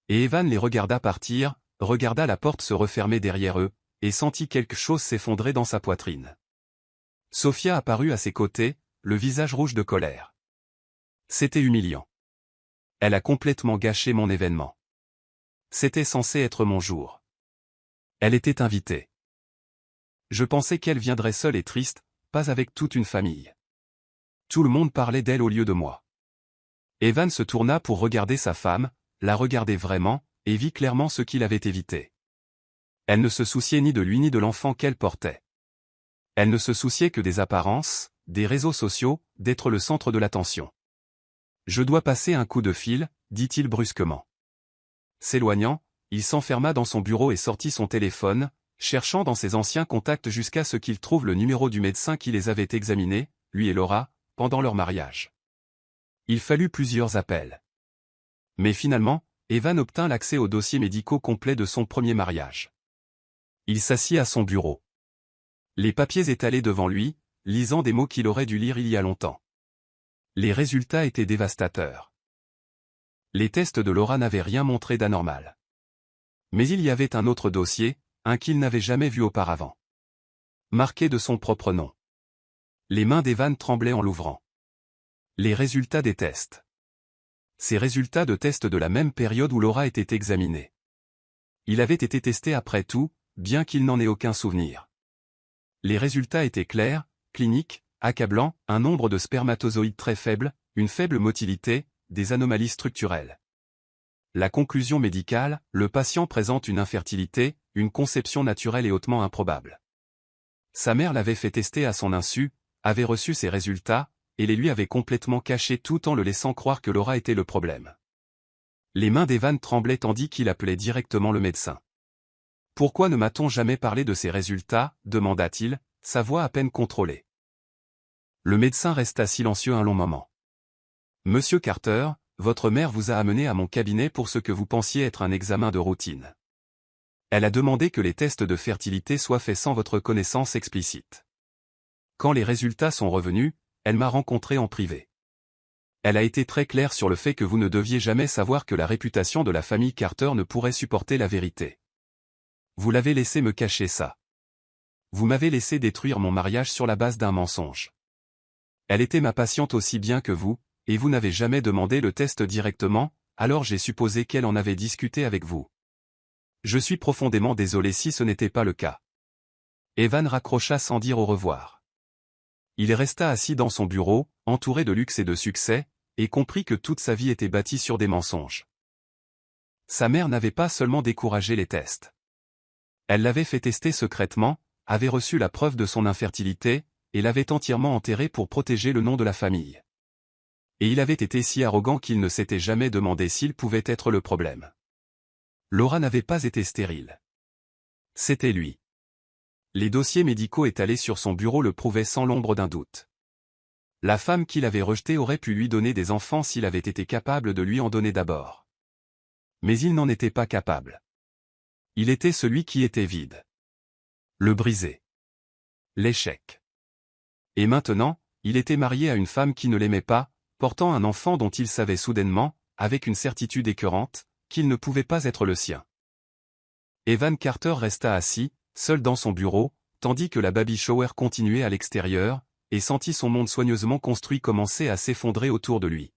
Et Evan les regarda partir, regarda la porte se refermer derrière eux, et sentit quelque chose s'effondrer dans sa poitrine. Sofia apparut à ses côtés, le visage rouge de colère. C'était humiliant. Elle a complètement gâché mon événement. C'était censé être mon jour. Elle était invitée. Je pensais qu'elle viendrait seule et triste, pas avec toute une famille. Tout le monde parlait d'elle au lieu de moi. Evan se tourna pour regarder sa femme, la regarder vraiment, et vit clairement ce qu'il avait évité. Elle ne se souciait ni de lui ni de l'enfant qu'elle portait. Elle ne se souciait que des apparences, des réseaux sociaux, d'être le centre de l'attention. « Je dois passer un coup de fil », dit-il brusquement. S'éloignant, il s'enferma dans son bureau et sortit son téléphone, cherchant dans ses anciens contacts jusqu'à ce qu'il trouve le numéro du médecin qui les avait examinés, lui et Laura, pendant leur mariage. Il fallut plusieurs appels. Mais finalement, Evan obtint l'accès aux dossiers médicaux complets de son premier mariage. Il s'assit à son bureau. Les papiers étalés devant lui, lisant des mots qu'il aurait dû lire il y a longtemps. Les résultats étaient dévastateurs. Les tests de Laura n'avaient rien montré d'anormal. Mais il y avait un autre dossier, un qu'il n'avait jamais vu auparavant. Marqué de son propre nom. Les mains d'Evan tremblaient en l'ouvrant. Les résultats des tests. Ces résultats de tests de la même période où Laura était examinée. Il avait été testé après tout, bien qu'il n'en ait aucun souvenir. Les résultats étaient clairs, cliniques, accablants, un nombre de spermatozoïdes très faible, une faible motilité, des anomalies structurelles. La conclusion médicale, le patient présente une infertilité, une conception naturelle et hautement improbable. Sa mère l'avait fait tester à son insu, avait reçu ses résultats, et les lui avait complètement cachés tout en le laissant croire que Laura était le problème. Les mains d'Evan tremblaient tandis qu'il appelait directement le médecin. « Pourquoi ne m'a-t-on jamais parlé de ces résultats » demanda-t-il, sa voix à peine contrôlée. Le médecin resta silencieux un long moment. « Monsieur Carter, votre mère vous a amené à mon cabinet pour ce que vous pensiez être un examen de routine. Elle a demandé que les tests de fertilité soient faits sans votre connaissance explicite. Quand les résultats sont revenus, elle m'a rencontré en privé. Elle a été très claire sur le fait que vous ne deviez jamais savoir que la réputation de la famille Carter ne pourrait supporter la vérité. Vous l'avez laissé me cacher ça. Vous m'avez laissé détruire mon mariage sur la base d'un mensonge. Elle était ma patiente aussi bien que vous, et vous n'avez jamais demandé le test directement, alors j'ai supposé qu'elle en avait discuté avec vous. Je suis profondément désolé si ce n'était pas le cas. » Evan raccrocha sans dire au revoir. Il resta assis dans son bureau, entouré de luxe et de succès, et comprit que toute sa vie était bâtie sur des mensonges. Sa mère n'avait pas seulement découragé les tests. Elle l'avait fait tester secrètement, avait reçu la preuve de son infertilité, et l'avait entièrement enterré pour protéger le nom de la famille. Et il avait été si arrogant qu'il ne s'était jamais demandé s'il pouvait être le problème. Laura n'avait pas été stérile. C'était lui. Les dossiers médicaux étalés sur son bureau le prouvaient sans l'ombre d'un doute. La femme qu'il avait rejetée aurait pu lui donner des enfants s'il avait été capable de lui en donner d'abord. Mais il n'en était pas capable. Il était celui qui était vide. Le brisé. L'échec. Et maintenant, il était marié à une femme qui ne l'aimait pas, portant un enfant dont il savait soudainement, avec une certitude écœurante, qu'il ne pouvait pas être le sien. Evan Carter resta assis, seul dans son bureau, tandis que la baby shower continuait à l'extérieur, et sentit son monde soigneusement construit commencer à s'effondrer autour de lui.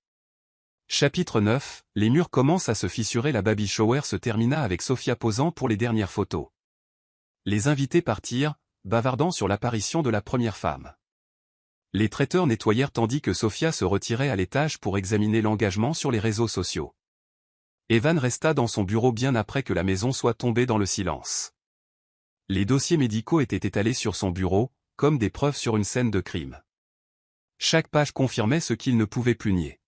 Chapitre 9, les murs commencent à se fissurer. La baby shower se termina avec Sophia posant pour les dernières photos. Les invités partirent, bavardant sur l'apparition de la première femme. Les traiteurs nettoyèrent tandis que Sophia se retirait à l'étage pour examiner l'engagement sur les réseaux sociaux. Evan resta dans son bureau bien après que la maison soit tombée dans le silence. Les dossiers médicaux étaient étalés sur son bureau, comme des preuves sur une scène de crime. Chaque page confirmait ce qu'il ne pouvait plus nier.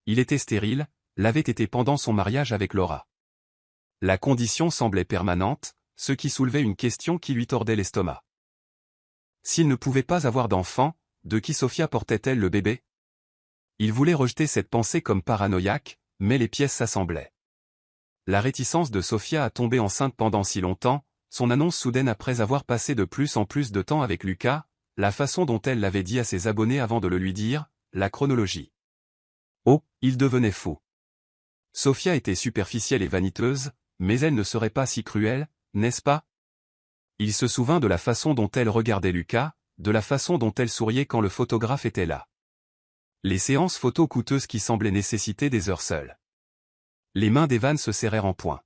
Il était stérile, l'avait été pendant son mariage avec Laura. La condition semblait permanente, ce qui soulevait une question qui lui tordait l'estomac. S'il ne pouvait pas avoir d'enfant, de qui Sophia portait-elle le bébé? Il voulait rejeter cette pensée comme paranoïaque, mais les pièces s'assemblaient. La réticence de Sophia à tomber enceinte pendant si longtemps, son annonce soudaine après avoir passé de plus en plus de temps avec Lucas, la façon dont elle l'avait dit à ses abonnés avant de le lui dire, la chronologie. Oh, il devenait fou. Sophia était superficielle et vaniteuse, mais elle ne serait pas si cruelle, n'est-ce pas? Il se souvint de la façon dont elle regardait Lucas, de la façon dont elle souriait quand le photographe était là. Les séances photos coûteuses qui semblaient nécessiter des heures seules. Les mains d'Evan se serrèrent en poing.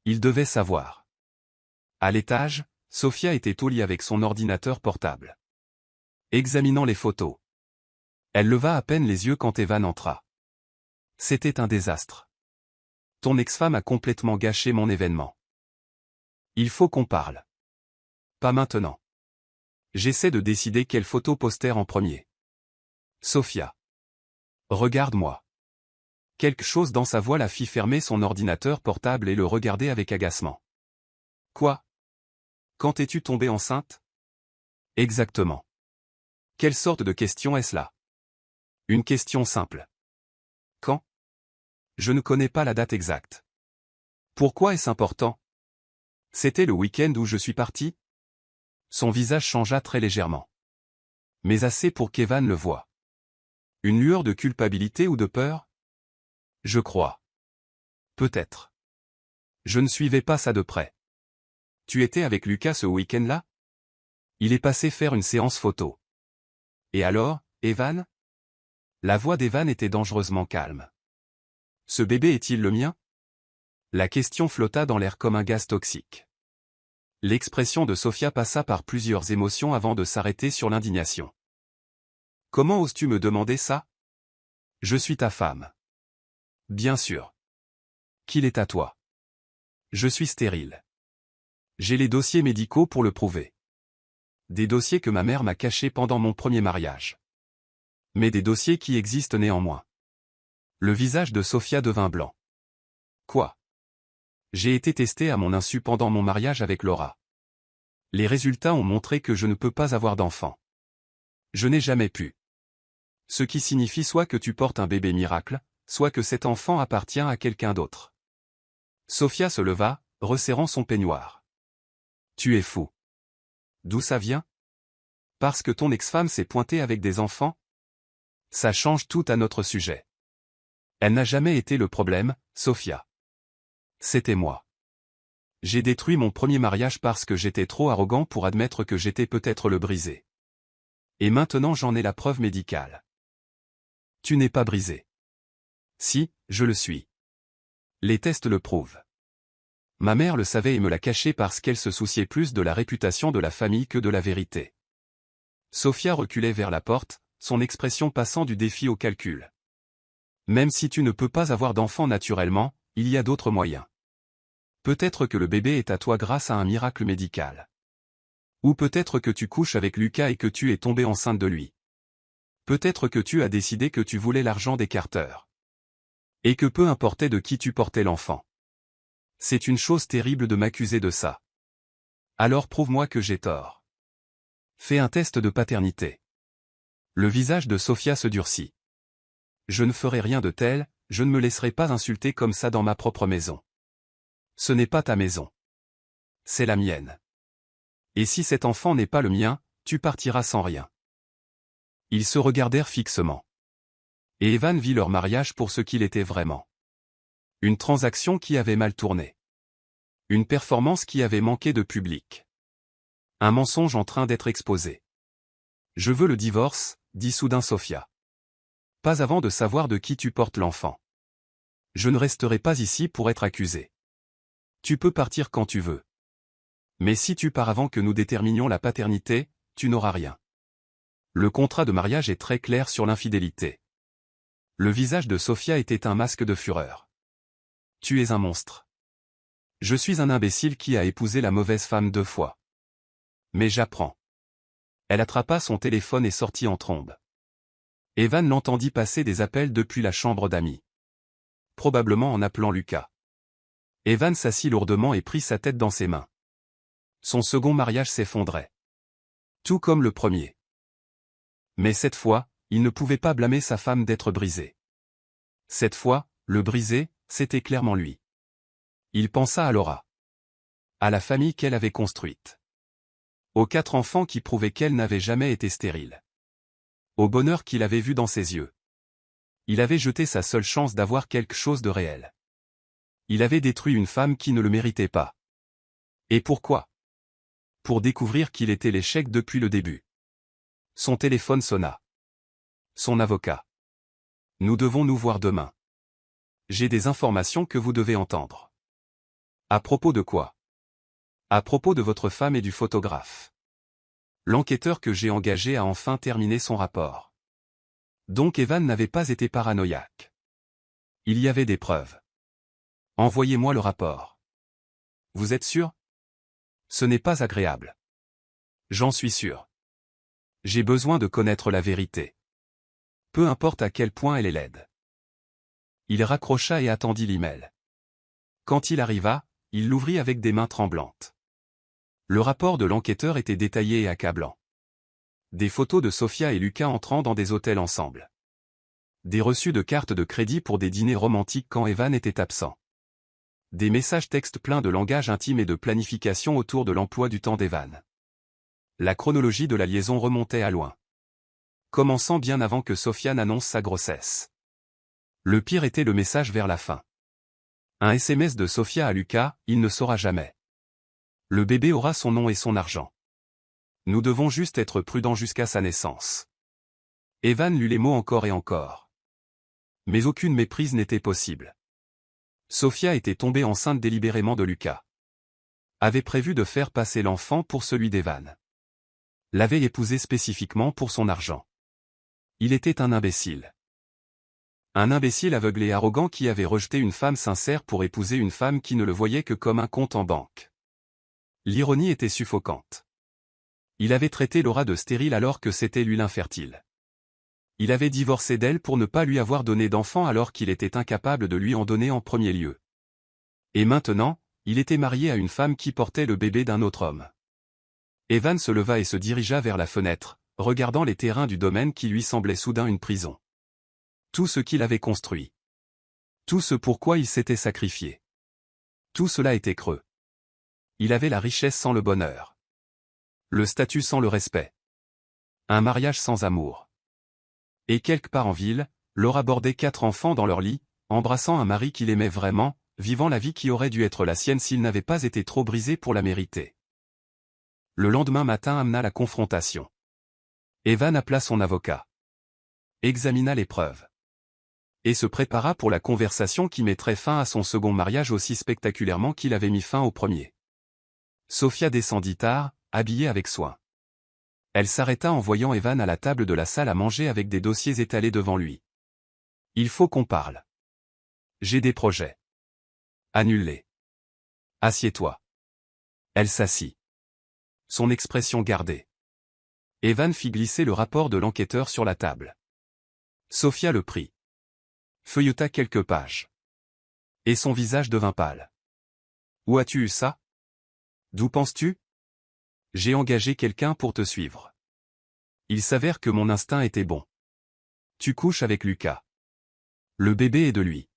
Il devait savoir. À l'étage, Sophia était au lit avec son ordinateur portable. Examinant les photos. Elle leva à peine les yeux quand Evan entra. C'était un désastre. Ton ex-femme a complètement gâché mon événement. Il faut qu'on parle. Pas maintenant. J'essaie de décider quelle photo poster en premier. Sophia. Regarde-moi. Quelque chose dans sa voix la fit fermer son ordinateur portable et le regarder avec agacement. Quoi? Quand es-tu tombée enceinte? Exactement. Quelle sorte de question est-ce là? Une question simple. Quand? Je ne connais pas la date exacte. Pourquoi est-ce important? C'était le week-end où je suis parti? Son visage changea très légèrement. Mais assez pour qu'Evan le voie. Une lueur de culpabilité ou de peur? Je crois. Peut-être. Je ne suivais pas ça de près. Tu étais avec Lucas ce week-end-là? Il est passé faire une séance photo. Et alors, Evan? La voix d'Evan était dangereusement calme. Ce bébé est-il le mien? La question flotta dans l'air comme un gaz toxique. L'expression de Sophia passa par plusieurs émotions avant de s'arrêter sur l'indignation. Comment oses-tu me demander ça? Je suis ta femme. Bien sûr. Qu'il est à toi. Je suis stérile. J'ai les dossiers médicaux pour le prouver. Des dossiers que ma mère m'a cachés pendant mon premier mariage. Mais des dossiers qui existent néanmoins. Le visage de Sophia devint blanc. Quoi? J'ai été testé à mon insu pendant mon mariage avec Laura. Les résultats ont montré que je ne peux pas avoir d'enfant. Je n'ai jamais pu. Ce qui signifie soit que tu portes un bébé miracle, soit que cet enfant appartient à quelqu'un d'autre. Sophia se leva, resserrant son peignoir. Tu es fou. D'où ça vient? Parce que ton ex-femme s'est pointée avec des enfants? Ça change tout à notre sujet. Elle n'a jamais été le problème, Sophia. C'était moi. J'ai détruit mon premier mariage parce que j'étais trop arrogant pour admettre que j'étais peut-être le brisé. Et maintenant j'en ai la preuve médicale. Tu n'es pas brisé. Si, je le suis. Les tests le prouvent. Ma mère le savait et me l'a caché parce qu'elle se souciait plus de la réputation de la famille que de la vérité. Sophia reculait vers la porte, son expression passant du défi au calcul. Même si tu ne peux pas avoir d'enfant naturellement, il y a d'autres moyens. Peut-être que le bébé est à toi grâce à un miracle médical. Ou peut-être que tu couches avec Lucas et que tu es tombée enceinte de lui. Peut-être que tu as décidé que tu voulais l'argent des Carter. Et que peu importait de qui tu portais l'enfant. C'est une chose terrible de m'accuser de ça. Alors prouve-moi que j'ai tort. Fais un test de paternité. Le visage de Sophia se durcit. Je ne ferai rien de tel, je ne me laisserai pas insulter comme ça dans ma propre maison. Ce n'est pas ta maison. C'est la mienne. Et si cet enfant n'est pas le mien, tu partiras sans rien. Ils se regardèrent fixement. Et Evan vit leur mariage pour ce qu'il était vraiment. Une transaction qui avait mal tourné. Une performance qui avait manqué de public. Un mensonge en train d'être exposé. Je veux le divorce, dit soudain Sophia. Pas avant de savoir de qui tu portes l'enfant. Je ne resterai pas ici pour être accusé. Tu peux partir quand tu veux. Mais si tu pars avant que nous déterminions la paternité, tu n'auras rien. Le contrat de mariage est très clair sur l'infidélité. Le visage de Sophia était un masque de fureur. Tu es un monstre. Je suis un imbécile qui a épousé la mauvaise femme 2 fois. Mais j'apprends. Elle attrapa son téléphone et sortit en trombe. Evan l'entendit passer des appels depuis la chambre d'amis. Probablement en appelant Lucas. Evan s'assit lourdement et prit sa tête dans ses mains. Son second mariage s'effondrait. Tout comme le premier. Mais cette fois, il ne pouvait pas blâmer sa femme d'être brisée. Cette fois, le brisé, c'était clairement lui. Il pensa à Laura. À la famille qu'elle avait construite. Aux 4 enfants qui prouvaient qu'elle n'avait jamais été stérile. Au bonheur qu'il avait vu dans ses yeux. Il avait jeté sa seule chance d'avoir quelque chose de réel. Il avait détruit une femme qui ne le méritait pas. Et pourquoi? Pour découvrir qu'il était l'échec depuis le début. Son téléphone sonna. Son avocat. Nous devons nous voir demain. J'ai des informations que vous devez entendre. À propos de quoi? À propos de votre femme et du photographe. L'enquêteur que j'ai engagé a enfin terminé son rapport. Donc Evan n'avait pas été paranoïaque. Il y avait des preuves. Envoyez-moi le rapport. Vous êtes sûr? Ce n'est pas agréable. J'en suis sûr. J'ai besoin de connaître la vérité. Peu importe à quel point elle est laide. Il raccrocha et attendit l'email. Quand il arriva, il l'ouvrit avec des mains tremblantes. Le rapport de l'enquêteur était détaillé et accablant. Des photos de Sophia et Lucas entrant dans des hôtels ensemble. Des reçus de cartes de crédit pour des dîners romantiques quand Evan était absent. Des messages textes pleins de langage intime et de planification autour de l'emploi du temps d'Evan. La chronologie de la liaison remontait à loin. Commençant bien avant que Sophia n'annonce sa grossesse. Le pire était le message vers la fin. Un SMS de Sophia à Lucas, il ne saura jamais. Le bébé aura son nom et son argent. Nous devons juste être prudents jusqu'à sa naissance. Evan lut les mots encore et encore. Mais aucune méprise n'était possible. Sophia était tombée enceinte délibérément de Lucas. Avait prévu de faire passer l'enfant pour celui d'Evan. L'avait épousé spécifiquement pour son argent. Il était un imbécile. Un imbécile aveugle et arrogant qui avait rejeté une femme sincère pour épouser une femme qui ne le voyait que comme un compte en banque. L'ironie était suffocante. Il avait traité Laura de stérile alors que c'était lui l'infertile. Il avait divorcé d'elle pour ne pas lui avoir donné d'enfant alors qu'il était incapable de lui en donner en premier lieu. Et maintenant, il était marié à une femme qui portait le bébé d'un autre homme. Evan se leva et se dirigea vers la fenêtre, regardant les terrains du domaine qui lui semblaient soudain une prison. Tout ce qu'il avait construit. Tout ce pourquoi il s'était sacrifié. Tout cela était creux. Il avait la richesse sans le bonheur. Le statut sans le respect. Un mariage sans amour. Et quelque part en ville, Laura bordait 4 enfants dans leur lit, embrassant un mari qu'il aimait vraiment, vivant la vie qui aurait dû être la sienne s'il n'avait pas été trop brisé pour la mériter. Le lendemain matin amena la confrontation. Evan appela son avocat. Examina les preuves. Et se prépara pour la conversation qui mettrait fin à son second mariage aussi spectaculairement qu'il avait mis fin au premier. Sophia descendit tard, habillée avec soin. Elle s'arrêta en voyant Evan à la table de la salle à manger avec des dossiers étalés devant lui. « Il faut qu'on parle. J'ai des projets. Annule-les. Assieds-toi. » Elle s'assit. Son expression gardée. Evan fit glisser le rapport de l'enquêteur sur la table. Sophia le prit. Feuilleta quelques pages. Et son visage devint pâle. « Où as-tu eu ça? D'où penses-tu? J'ai engagé quelqu'un pour te suivre. Il s'avère que mon instinct était bon. Tu couches avec Lucas. Le bébé est de lui.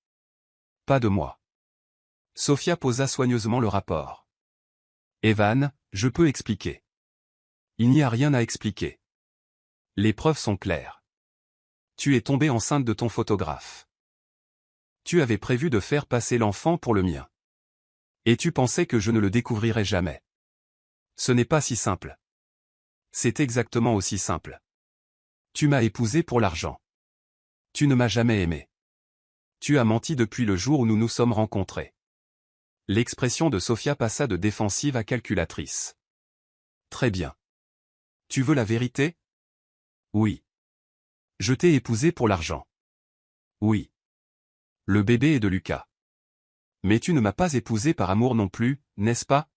Pas de moi. » Sophia posa soigneusement le rapport. « Evan, je peux expliquer. » Il n'y a rien à expliquer. Les preuves sont claires. Tu es tombée enceinte de ton photographe. Tu avais prévu de faire passer l'enfant pour le mien. Et tu pensais que je ne le découvrirais jamais. Ce n'est pas si simple. C'est exactement aussi simple. Tu m'as épousé pour l'argent. Tu ne m'as jamais aimé. Tu as menti depuis le jour où nous nous sommes rencontrés. L'expression de Sophia passa de défensive à calculatrice. Très bien. Tu veux la vérité? Oui. Je t'ai épousé pour l'argent. Oui. Le bébé est de Lucas. Mais tu ne m'as pas épousé par amour non plus, n'est-ce pas?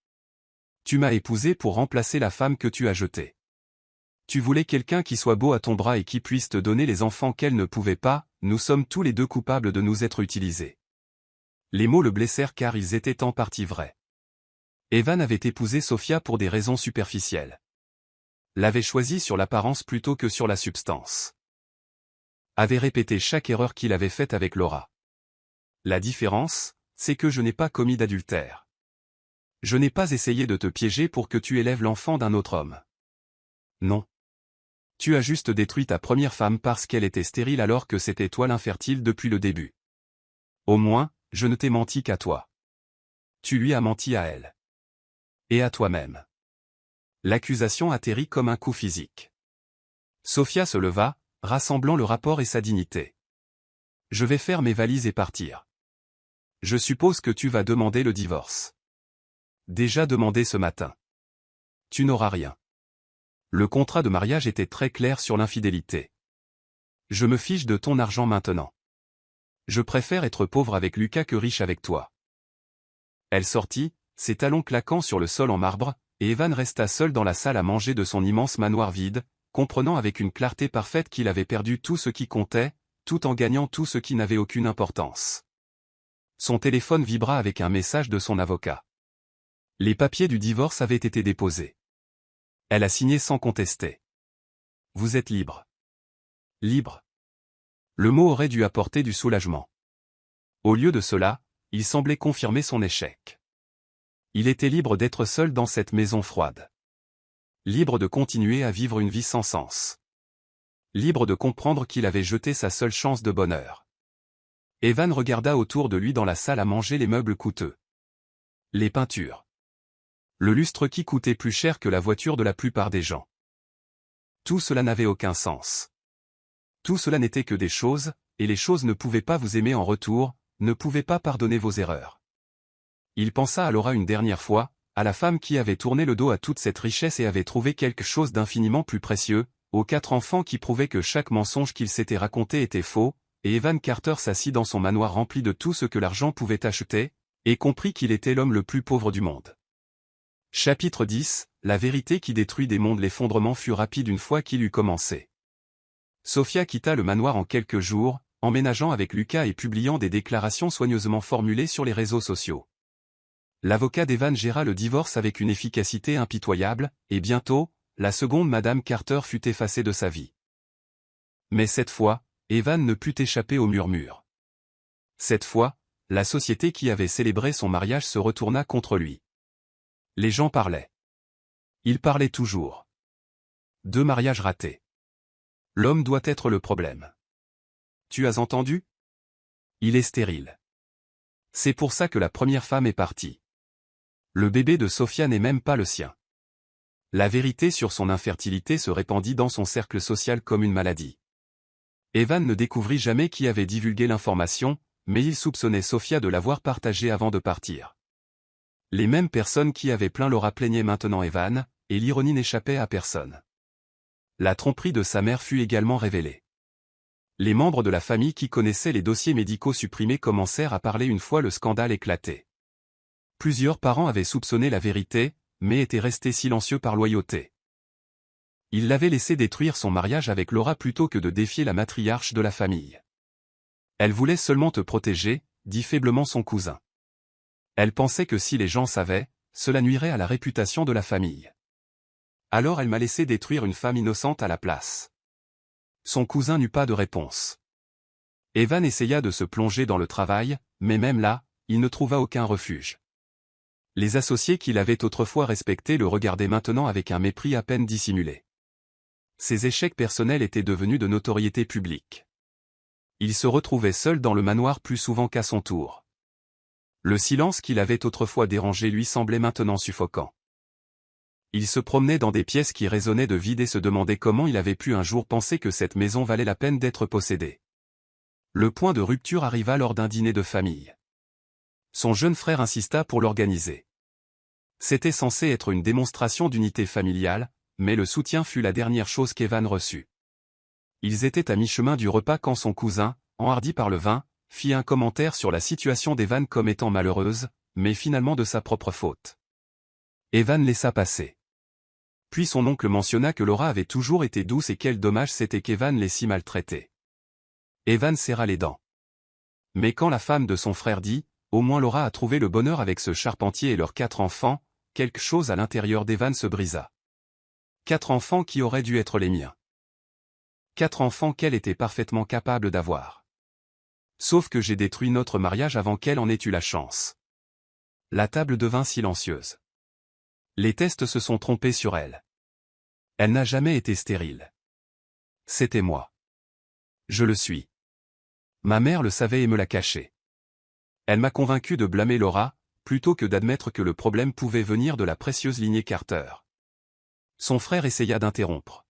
Tu m'as épousé pour remplacer la femme que tu as jetée. Tu voulais quelqu'un qui soit beau à ton bras et qui puisse te donner les enfants qu'elle ne pouvait pas, nous sommes tous les deux coupables de nous être utilisés. Les mots le blessèrent car ils étaient en partie vrais. Evan avait épousé Sophia pour des raisons superficielles. L'avait choisie sur l'apparence plutôt que sur la substance. Avait répété chaque erreur qu'il avait faite avec Laura. La différence, c'est que je n'ai pas commis d'adultère. Je n'ai pas essayé de te piéger pour que tu élèves l'enfant d'un autre homme. Non. Tu as juste détruit ta première femme parce qu'elle était stérile alors que c'était toi l'infertile depuis le début. Au moins, je ne t'ai menti qu'à toi. Tu lui as menti à elle. Et à toi-même. L'accusation atterrit comme un coup physique. Sophia se leva, rassemblant le rapport et sa dignité. Je vais faire mes valises et partir. Je suppose que tu vas demander le divorce. Déjà demandé ce matin. Tu n'auras rien. Le contrat de mariage était très clair sur l'infidélité. Je me fiche de ton argent maintenant. Je préfère être pauvre avec Lucas que riche avec toi. Elle sortit, ses talons claquant sur le sol en marbre, et Evan resta seul dans la salle à manger de son immense manoir vide, comprenant avec une clarté parfaite qu'il avait perdu tout ce qui comptait, tout en gagnant tout ce qui n'avait aucune importance. Son téléphone vibra avec un message de son avocat. Les papiers du divorce avaient été déposés. Elle a signé sans contester. Vous êtes libre. Libre. Le mot aurait dû apporter du soulagement. Au lieu de cela, il semblait confirmer son échec. Il était libre d'être seul dans cette maison froide. Libre de continuer à vivre une vie sans sens. Libre de comprendre qu'il avait jeté sa seule chance de bonheur. Evan regarda autour de lui dans la salle à manger les meubles coûteux. Les peintures. Le lustre qui coûtait plus cher que la voiture de la plupart des gens. Tout cela n'avait aucun sens. Tout cela n'était que des choses, et les choses ne pouvaient pas vous aimer en retour, ne pouvaient pas pardonner vos erreurs. Il pensa à Laura une dernière fois, à la femme qui avait tourné le dos à toute cette richesse et avait trouvé quelque chose d'infiniment plus précieux, aux 4 enfants qui prouvaient que chaque mensonge qu'il s'était raconté était faux, et Evan Carter s'assit dans son manoir rempli de tout ce que l'argent pouvait acheter, et comprit qu'il était l'homme le plus pauvre du monde. Chapitre 10, la vérité qui détruit des mondes. L'effondrement fut rapide une fois qu'il eut commencé. Sophia quitta le manoir en quelques jours, emménageant avec Lucas et publiant des déclarations soigneusement formulées sur les réseaux sociaux. L'avocat d'Evan géra le divorce avec une efficacité impitoyable, et bientôt, la seconde Madame Carter fut effacée de sa vie. Mais cette fois, Evan ne put échapper au murmure. Cette fois, la société qui avait célébré son mariage se retourna contre lui. Les gens parlaient. Ils parlaient toujours. 2 mariages ratés. L'homme doit être le problème. Tu as entendu? Il est stérile. C'est pour ça que la première femme est partie. Le bébé de Sophia n'est même pas le sien. La vérité sur son infertilité se répandit dans son cercle social comme une maladie. Evan ne découvrit jamais qui avait divulgué l'information, mais il soupçonnait Sophia de l'avoir partagée avant de partir. Les mêmes personnes qui avaient plaint Laura plaignaient maintenant Evan, et l'ironie n'échappait à personne. La tromperie de sa mère fut également révélée. Les membres de la famille qui connaissaient les dossiers médicaux supprimés commencèrent à parler une fois le scandale éclaté. Plusieurs parents avaient soupçonné la vérité, mais étaient restés silencieux par loyauté. Ils l'avaient laissé détruire son mariage avec Laura plutôt que de défier la matriarche de la famille. Elle voulait seulement te protéger, dit faiblement son cousin. Elle pensait que si les gens savaient, cela nuirait à la réputation de la famille. Alors elle m'a laissé détruire une femme innocente à la place. Son cousin n'eut pas de réponse. Evan essaya de se plonger dans le travail, mais même là, il ne trouva aucun refuge. Les associés qu'il avait autrefois respectés le regardaient maintenant avec un mépris à peine dissimulé. Ses échecs personnels étaient devenus de notoriété publique. Il se retrouvait seul dans le manoir plus souvent qu'à son tour. Le silence qu'il avait autrefois dérangé lui semblait maintenant suffocant. Il se promenait dans des pièces qui résonnaient de vide et se demandait comment il avait pu un jour penser que cette maison valait la peine d'être possédée. Le point de rupture arriva lors d'un dîner de famille. Son jeune frère insista pour l'organiser. C'était censé être une démonstration d'unité familiale, mais le soutien fut la dernière chose qu'Evan reçut. Ils étaient à mi-chemin du repas quand son cousin, enhardi par le vin, fit un commentaire sur la situation d'Evan comme étant malheureuse, mais finalement de sa propre faute. Evan laissa passer. Puis son oncle mentionna que Laura avait toujours été douce et quel dommage c'était qu'Evan l'ait si maltraitée. Evan serra les dents. Mais quand la femme de son frère dit « Au moins Laura a trouvé le bonheur avec ce charpentier et leurs 4 enfants », quelque chose à l'intérieur d'Evan se brisa. 4 enfants qui auraient dû être les miens. 4 enfants qu'elle était parfaitement capable d'avoir. Sauf que j'ai détruit notre mariage avant qu'elle en ait eu la chance. La table devint silencieuse. Les tests se sont trompés sur elle. Elle n'a jamais été stérile. C'était moi. Je le suis. Ma mère le savait et me l'a caché. Elle m'a convaincu de blâmer Laura, plutôt que d'admettre que le problème pouvait venir de la précieuse lignée Carter. Son frère essaya d'interrompre.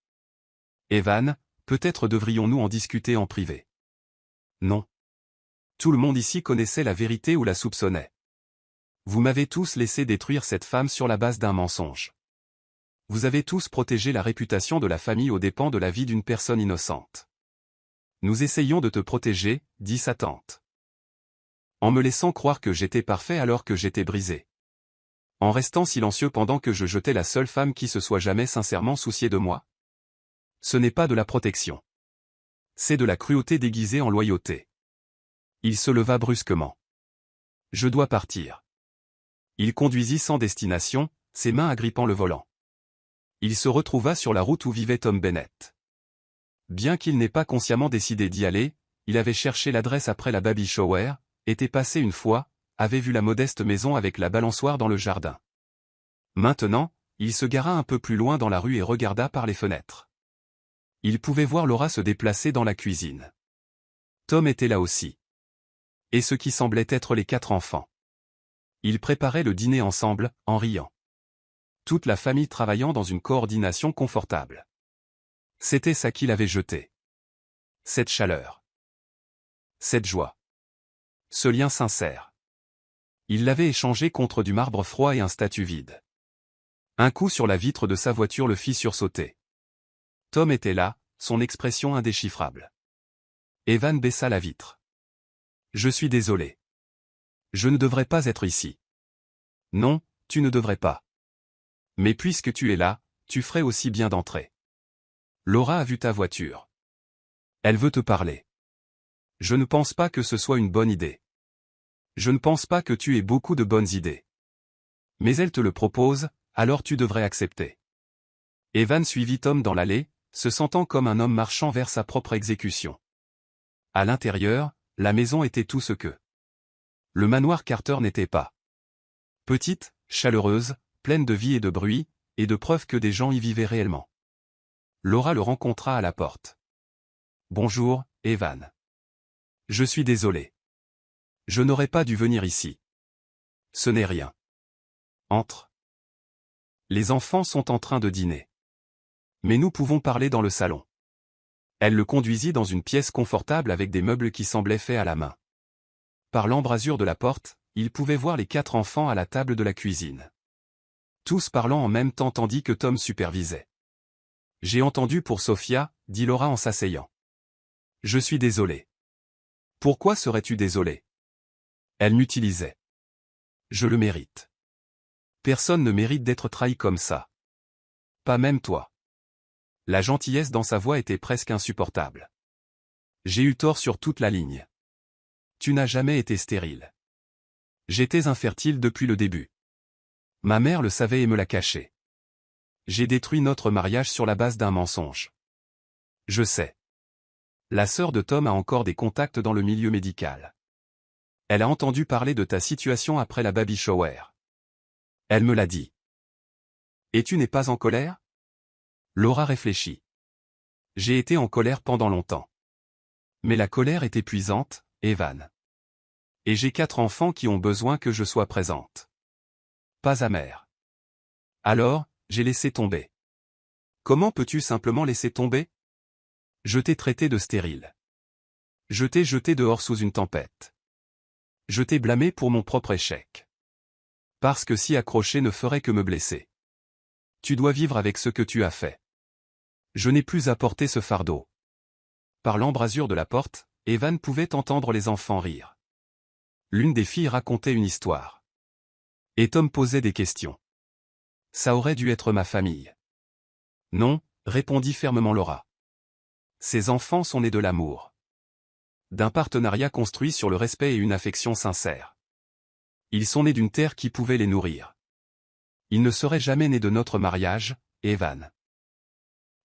Evan, peut-être devrions-nous en discuter en privé. Non. Tout le monde ici connaissait la vérité ou la soupçonnait. Vous m'avez tous laissé détruire cette femme sur la base d'un mensonge. Vous avez tous protégé la réputation de la famille aux dépens de la vie d'une personne innocente. Nous essayons de te protéger, dit sa tante. En me laissant croire que j'étais parfait alors que j'étais brisé. En restant silencieux pendant que je jetais la seule femme qui se soit jamais sincèrement souciée de moi. Ce n'est pas de la protection. C'est de la cruauté déguisée en loyauté. Il se leva brusquement. Je dois partir. Il conduisit sans destination, ses mains agrippant le volant. Il se retrouva sur la route où vivait Tom Bennett. Bien qu'il n'ait pas consciemment décidé d'y aller, il avait cherché l'adresse après la baby shower, était passé une fois, avait vu la modeste maison avec la balançoire dans le jardin. Maintenant, il se gara un peu plus loin dans la rue et regarda par les fenêtres. Il pouvait voir Laura se déplacer dans la cuisine. Tom était là aussi. Et ce qui semblait être les 4 enfants. Ils préparaient le dîner ensemble, en riant. Toute la famille travaillant dans une coordination confortable. C'était ça qu'il avait jeté. Cette chaleur. Cette joie. Ce lien sincère. Il l'avait échangé contre du marbre froid et un statut vide. Un coup sur la vitre de sa voiture le fit sursauter. Tom était là, son expression indéchiffrable. Evan baissa la vitre. Je suis désolé. Je ne devrais pas être ici. Non, tu ne devrais pas. Mais puisque tu es là, tu ferais aussi bien d'entrer. Laura a vu ta voiture. Elle veut te parler. Je ne pense pas que ce soit une bonne idée. Je ne pense pas que tu aies beaucoup de bonnes idées. Mais elle te le propose, alors tu devrais accepter. Evan suivit Tom dans l'allée, se sentant comme un homme marchant vers sa propre exécution. À l'intérieur, la maison était tout ce que le manoir Carter n'était pas. Petite, chaleureuse, pleine de vie et de bruit, et de preuves que des gens y vivaient réellement. Laura le rencontra à la porte. « Bonjour, Evan. Je suis désolé. Je n'aurais pas dû venir ici. Ce n'est rien. Entre. Les enfants sont en train de dîner. Mais nous pouvons parler dans le salon. » Elle le conduisit dans une pièce confortable avec des meubles qui semblaient faits à la main. Par l'embrasure de la porte, il pouvait voir les 4 enfants à la table de la cuisine. Tous parlant en même temps tandis que Tom supervisait. « J'ai entendu pour Sophia, » dit Laura en s'asseyant. « Je suis désolé. »« Pourquoi serais-tu désolé ?» Elle m'utilisait. « Je le mérite. Personne ne mérite d'être trahi comme ça. Pas même toi. » La gentillesse dans sa voix était presque insupportable. « J'ai eu tort sur toute la ligne. Tu n'as jamais été stérile. J'étais infertile depuis le début. Ma mère le savait et me l'a caché. J'ai détruit notre mariage sur la base d'un mensonge. Je sais. La sœur de Tom a encore des contacts dans le milieu médical. Elle a entendu parler de ta situation après la baby shower. Elle me l'a dit. Et tu n'es pas en colère ? Laura réfléchit. J'ai été en colère pendant longtemps. Mais la colère est épuisante, Evan. Et j'ai 4 enfants qui ont besoin que je sois présente. Pas amère. Alors, j'ai laissé tomber. Comment peux-tu simplement laisser tomber ? Je t'ai traité de stérile. Je t'ai jeté dehors sous une tempête. Je t'ai blâmé pour mon propre échec. Parce que s'y accrocher ne ferait que me blesser. Tu dois vivre avec ce que tu as fait. Je n'ai plus à porter ce fardeau. Par l'embrasure de la porte, Evan pouvait entendre les enfants rire. L'une des filles racontait une histoire. Et Tom posait des questions. Ça aurait dû être ma famille. Non, répondit fermement Laura. Ces enfants sont nés de l'amour. D'un partenariat construit sur le respect et une affection sincère. Ils sont nés d'une terre qui pouvait les nourrir. Ils ne seraient jamais nés de notre mariage, Evan.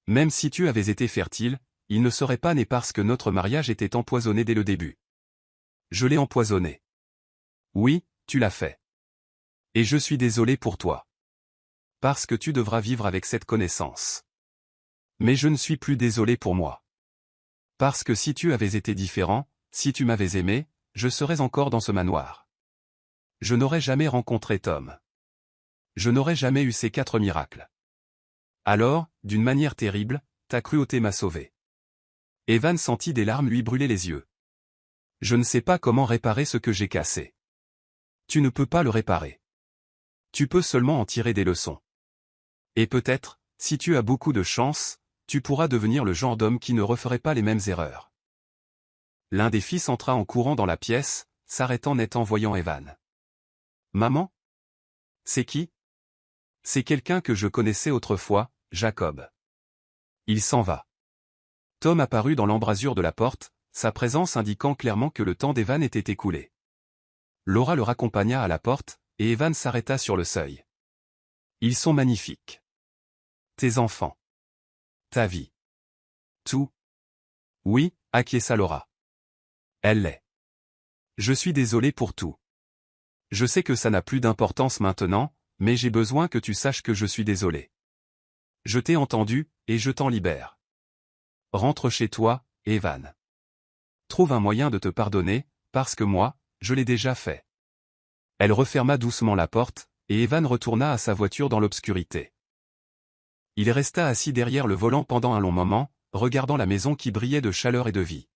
Même si tu avais été fertile, ils ne seraient pas nés parce que notre mariage était empoisonné dès le début. Je l'ai empoisonné. Oui, tu l'as fait. Et je suis désolé pour toi. Parce que tu devras vivre avec cette connaissance. Mais je ne suis plus désolé pour moi. Parce que si tu avais été différent, si tu m'avais aimé, je serais encore dans ce manoir. Je n'aurais jamais rencontré Tom. Je n'aurais jamais eu ces 4 miracles. Alors, d'une manière terrible, ta cruauté m'a sauvé. Evan sentit des larmes lui brûler les yeux. Je ne sais pas comment réparer ce que j'ai cassé. Tu ne peux pas le réparer. Tu peux seulement en tirer des leçons. Et peut-être, si tu as beaucoup de chance, tu pourras devenir le genre d'homme qui ne referait pas les mêmes erreurs. L'un des fils entra en courant dans la pièce, s'arrêtant net en voyant Evan. Maman ? C'est qui ? C'est quelqu'un que je connaissais autrefois, Jacob. Il s'en va. Tom apparut dans l'embrasure de la porte, sa présence indiquant clairement que le temps d'Evan était écoulé. Laura le raccompagna à la porte, et Evan s'arrêta sur le seuil. Ils sont magnifiques. Tes enfants. Ta vie. Tout. Oui, acquiesça Laura. Elle l'est. Je suis désolé pour tout. Je sais que ça n'a plus d'importance maintenant, mais j'ai besoin que tu saches que je suis désolé. Je t'ai entendu, et je t'en libère. Rentre chez toi, Evan. Trouve un moyen de te pardonner, parce que moi, je l'ai déjà fait. Elle referma doucement la porte, et Evan retourna à sa voiture dans l'obscurité. Il resta assis derrière le volant pendant un long moment, regardant la maison qui brillait de chaleur et de vie.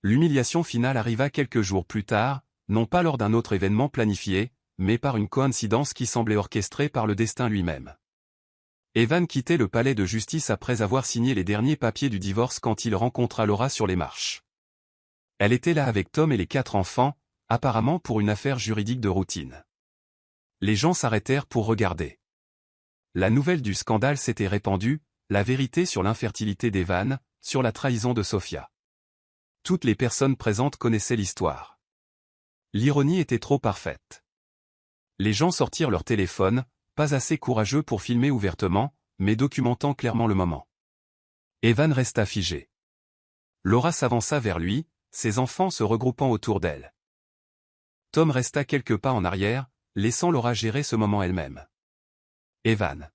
L'humiliation finale arriva quelques jours plus tard, non pas lors d'un autre événement planifié, mais par une coïncidence qui semblait orchestrée par le destin lui-même. Evan quittait le palais de justice après avoir signé les derniers papiers du divorce quand il rencontra Laura sur les marches. Elle était là avec Tom et les 4 enfants, apparemment pour une affaire juridique de routine. Les gens s'arrêtèrent pour regarder. la nouvelle du scandale s'était répandue, la vérité sur l'infertilité d'Evan, sur la trahison de Sophia. Toutes les personnes présentes connaissaient l'histoire. L'ironie était trop parfaite. Les gens sortirent leur téléphone, pas assez courageux pour filmer ouvertement, mais documentant clairement le moment. Evan resta figé. Laura s'avança vers lui, ses enfants se regroupant autour d'elle. Tom resta quelques pas en arrière, laissant Laura gérer ce moment elle-même. Evan.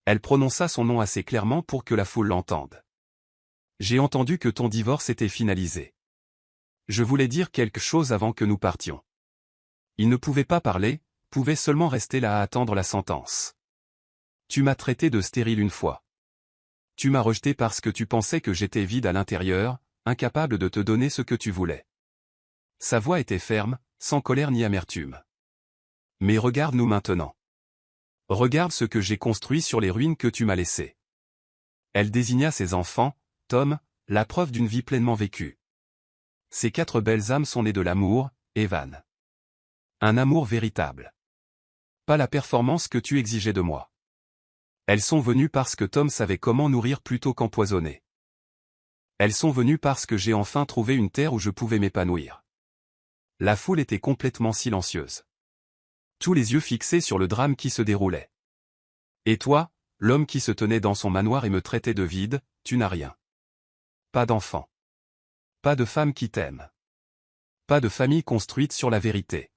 Elle prononça son nom assez clairement pour que la foule l'entende. J'ai entendu que ton divorce était finalisé. Je voulais dire quelque chose avant que nous partions. Il ne pouvait pas parler, pouvait seulement rester là à attendre la sentence. Tu m'as traité de stérile une fois. Tu m'as rejeté parce que tu pensais que j'étais vide à l'intérieur, incapable de te donner ce que tu voulais. Sa voix était ferme, sans colère ni amertume. Mais regarde-nous maintenant. Regarde ce que j'ai construit sur les ruines que tu m'as laissées. Elle désigna ses enfants, Tom, la preuve d'une vie pleinement vécue. Ces 4 belles âmes sont nées de l'amour, Evan. Un amour véritable. Pas la performance que tu exigeais de moi. Elles sont venues parce que Tom savait comment nourrir plutôt qu'empoisonner. Elles sont venues parce que j'ai enfin trouvé une terre où je pouvais m'épanouir. La foule était complètement silencieuse. Tous les yeux fixés sur le drame qui se déroulait. Et toi, l'homme qui se tenait dans son manoir et me traitait de vide, tu n'as rien. Pas d'enfant. Pas de femme qui t'aime. Pas de famille construite sur la vérité.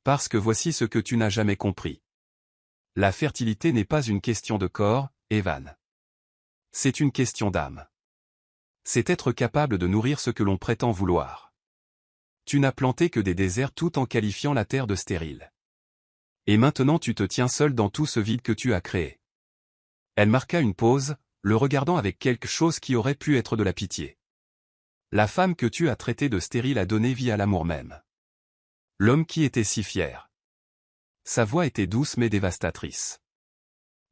Parce que voici ce que tu n'as jamais compris. La fertilité n'est pas une question de corps, Evan. C'est une question d'âme. C'est être capable de nourrir ce que l'on prétend vouloir. Tu n'as planté que des déserts tout en qualifiant la terre de stérile. Et maintenant tu te tiens seul dans tout ce vide que tu as créé. Elle marqua une pause, le regardant avec quelque chose qui aurait pu être de la pitié. La femme que tu as traitée de stérile a donné vie à l'amour même. L'homme qui était si fier. Sa voix était douce mais dévastatrice.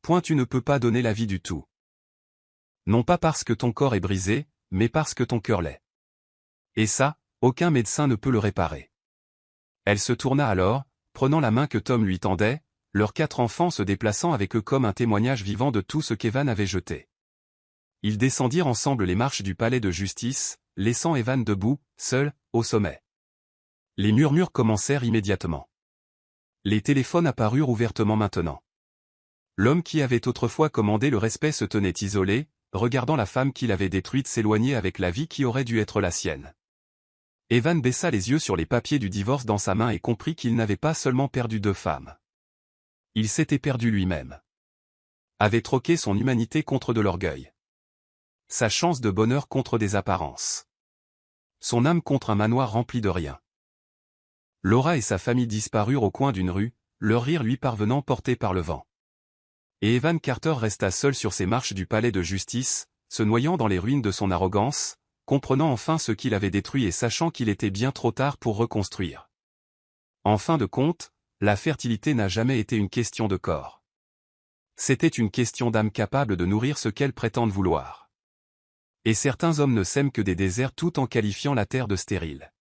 Point tu ne peux pas donner la vie du tout. Non pas parce que ton corps est brisé, mais parce que ton cœur l'est. Et ça, aucun médecin ne peut le réparer. Elle se tourna alors, prenant la main que Tom lui tendait, leurs 4 enfants se déplaçant avec eux comme un témoignage vivant de tout ce qu'Evan avait jeté. Ils descendirent ensemble les marches du palais de justice, laissant Evan debout, seul, au sommet. Les murmures commencèrent immédiatement. Les téléphones apparurent ouvertement maintenant. L'homme qui avait autrefois commandé le respect se tenait isolé, regardant la femme qu'il avait détruite s'éloigner avec la vie qui aurait dû être la sienne. Evan baissa les yeux sur les papiers du divorce dans sa main et comprit qu'il n'avait pas seulement perdu 2 femmes. Il s'était perdu lui-même. Avait troqué son humanité contre de l'orgueil. Sa chance de bonheur contre des apparences. Son âme contre un manoir rempli de rien. Laura et sa famille disparurent au coin d'une rue, leur rire lui parvenant porté par le vent. Et Evan Carter resta seul sur ces marches du palais de justice, se noyant dans les ruines de son arrogance, comprenant enfin ce qu'il avait détruit et sachant qu'il était bien trop tard pour reconstruire. En fin de compte, la fertilité n'a jamais été une question de corps. C'était une question d'âme capable de nourrir ce qu'elles prétendent vouloir. Et certains hommes ne sèment que des déserts tout en qualifiant la terre de stérile.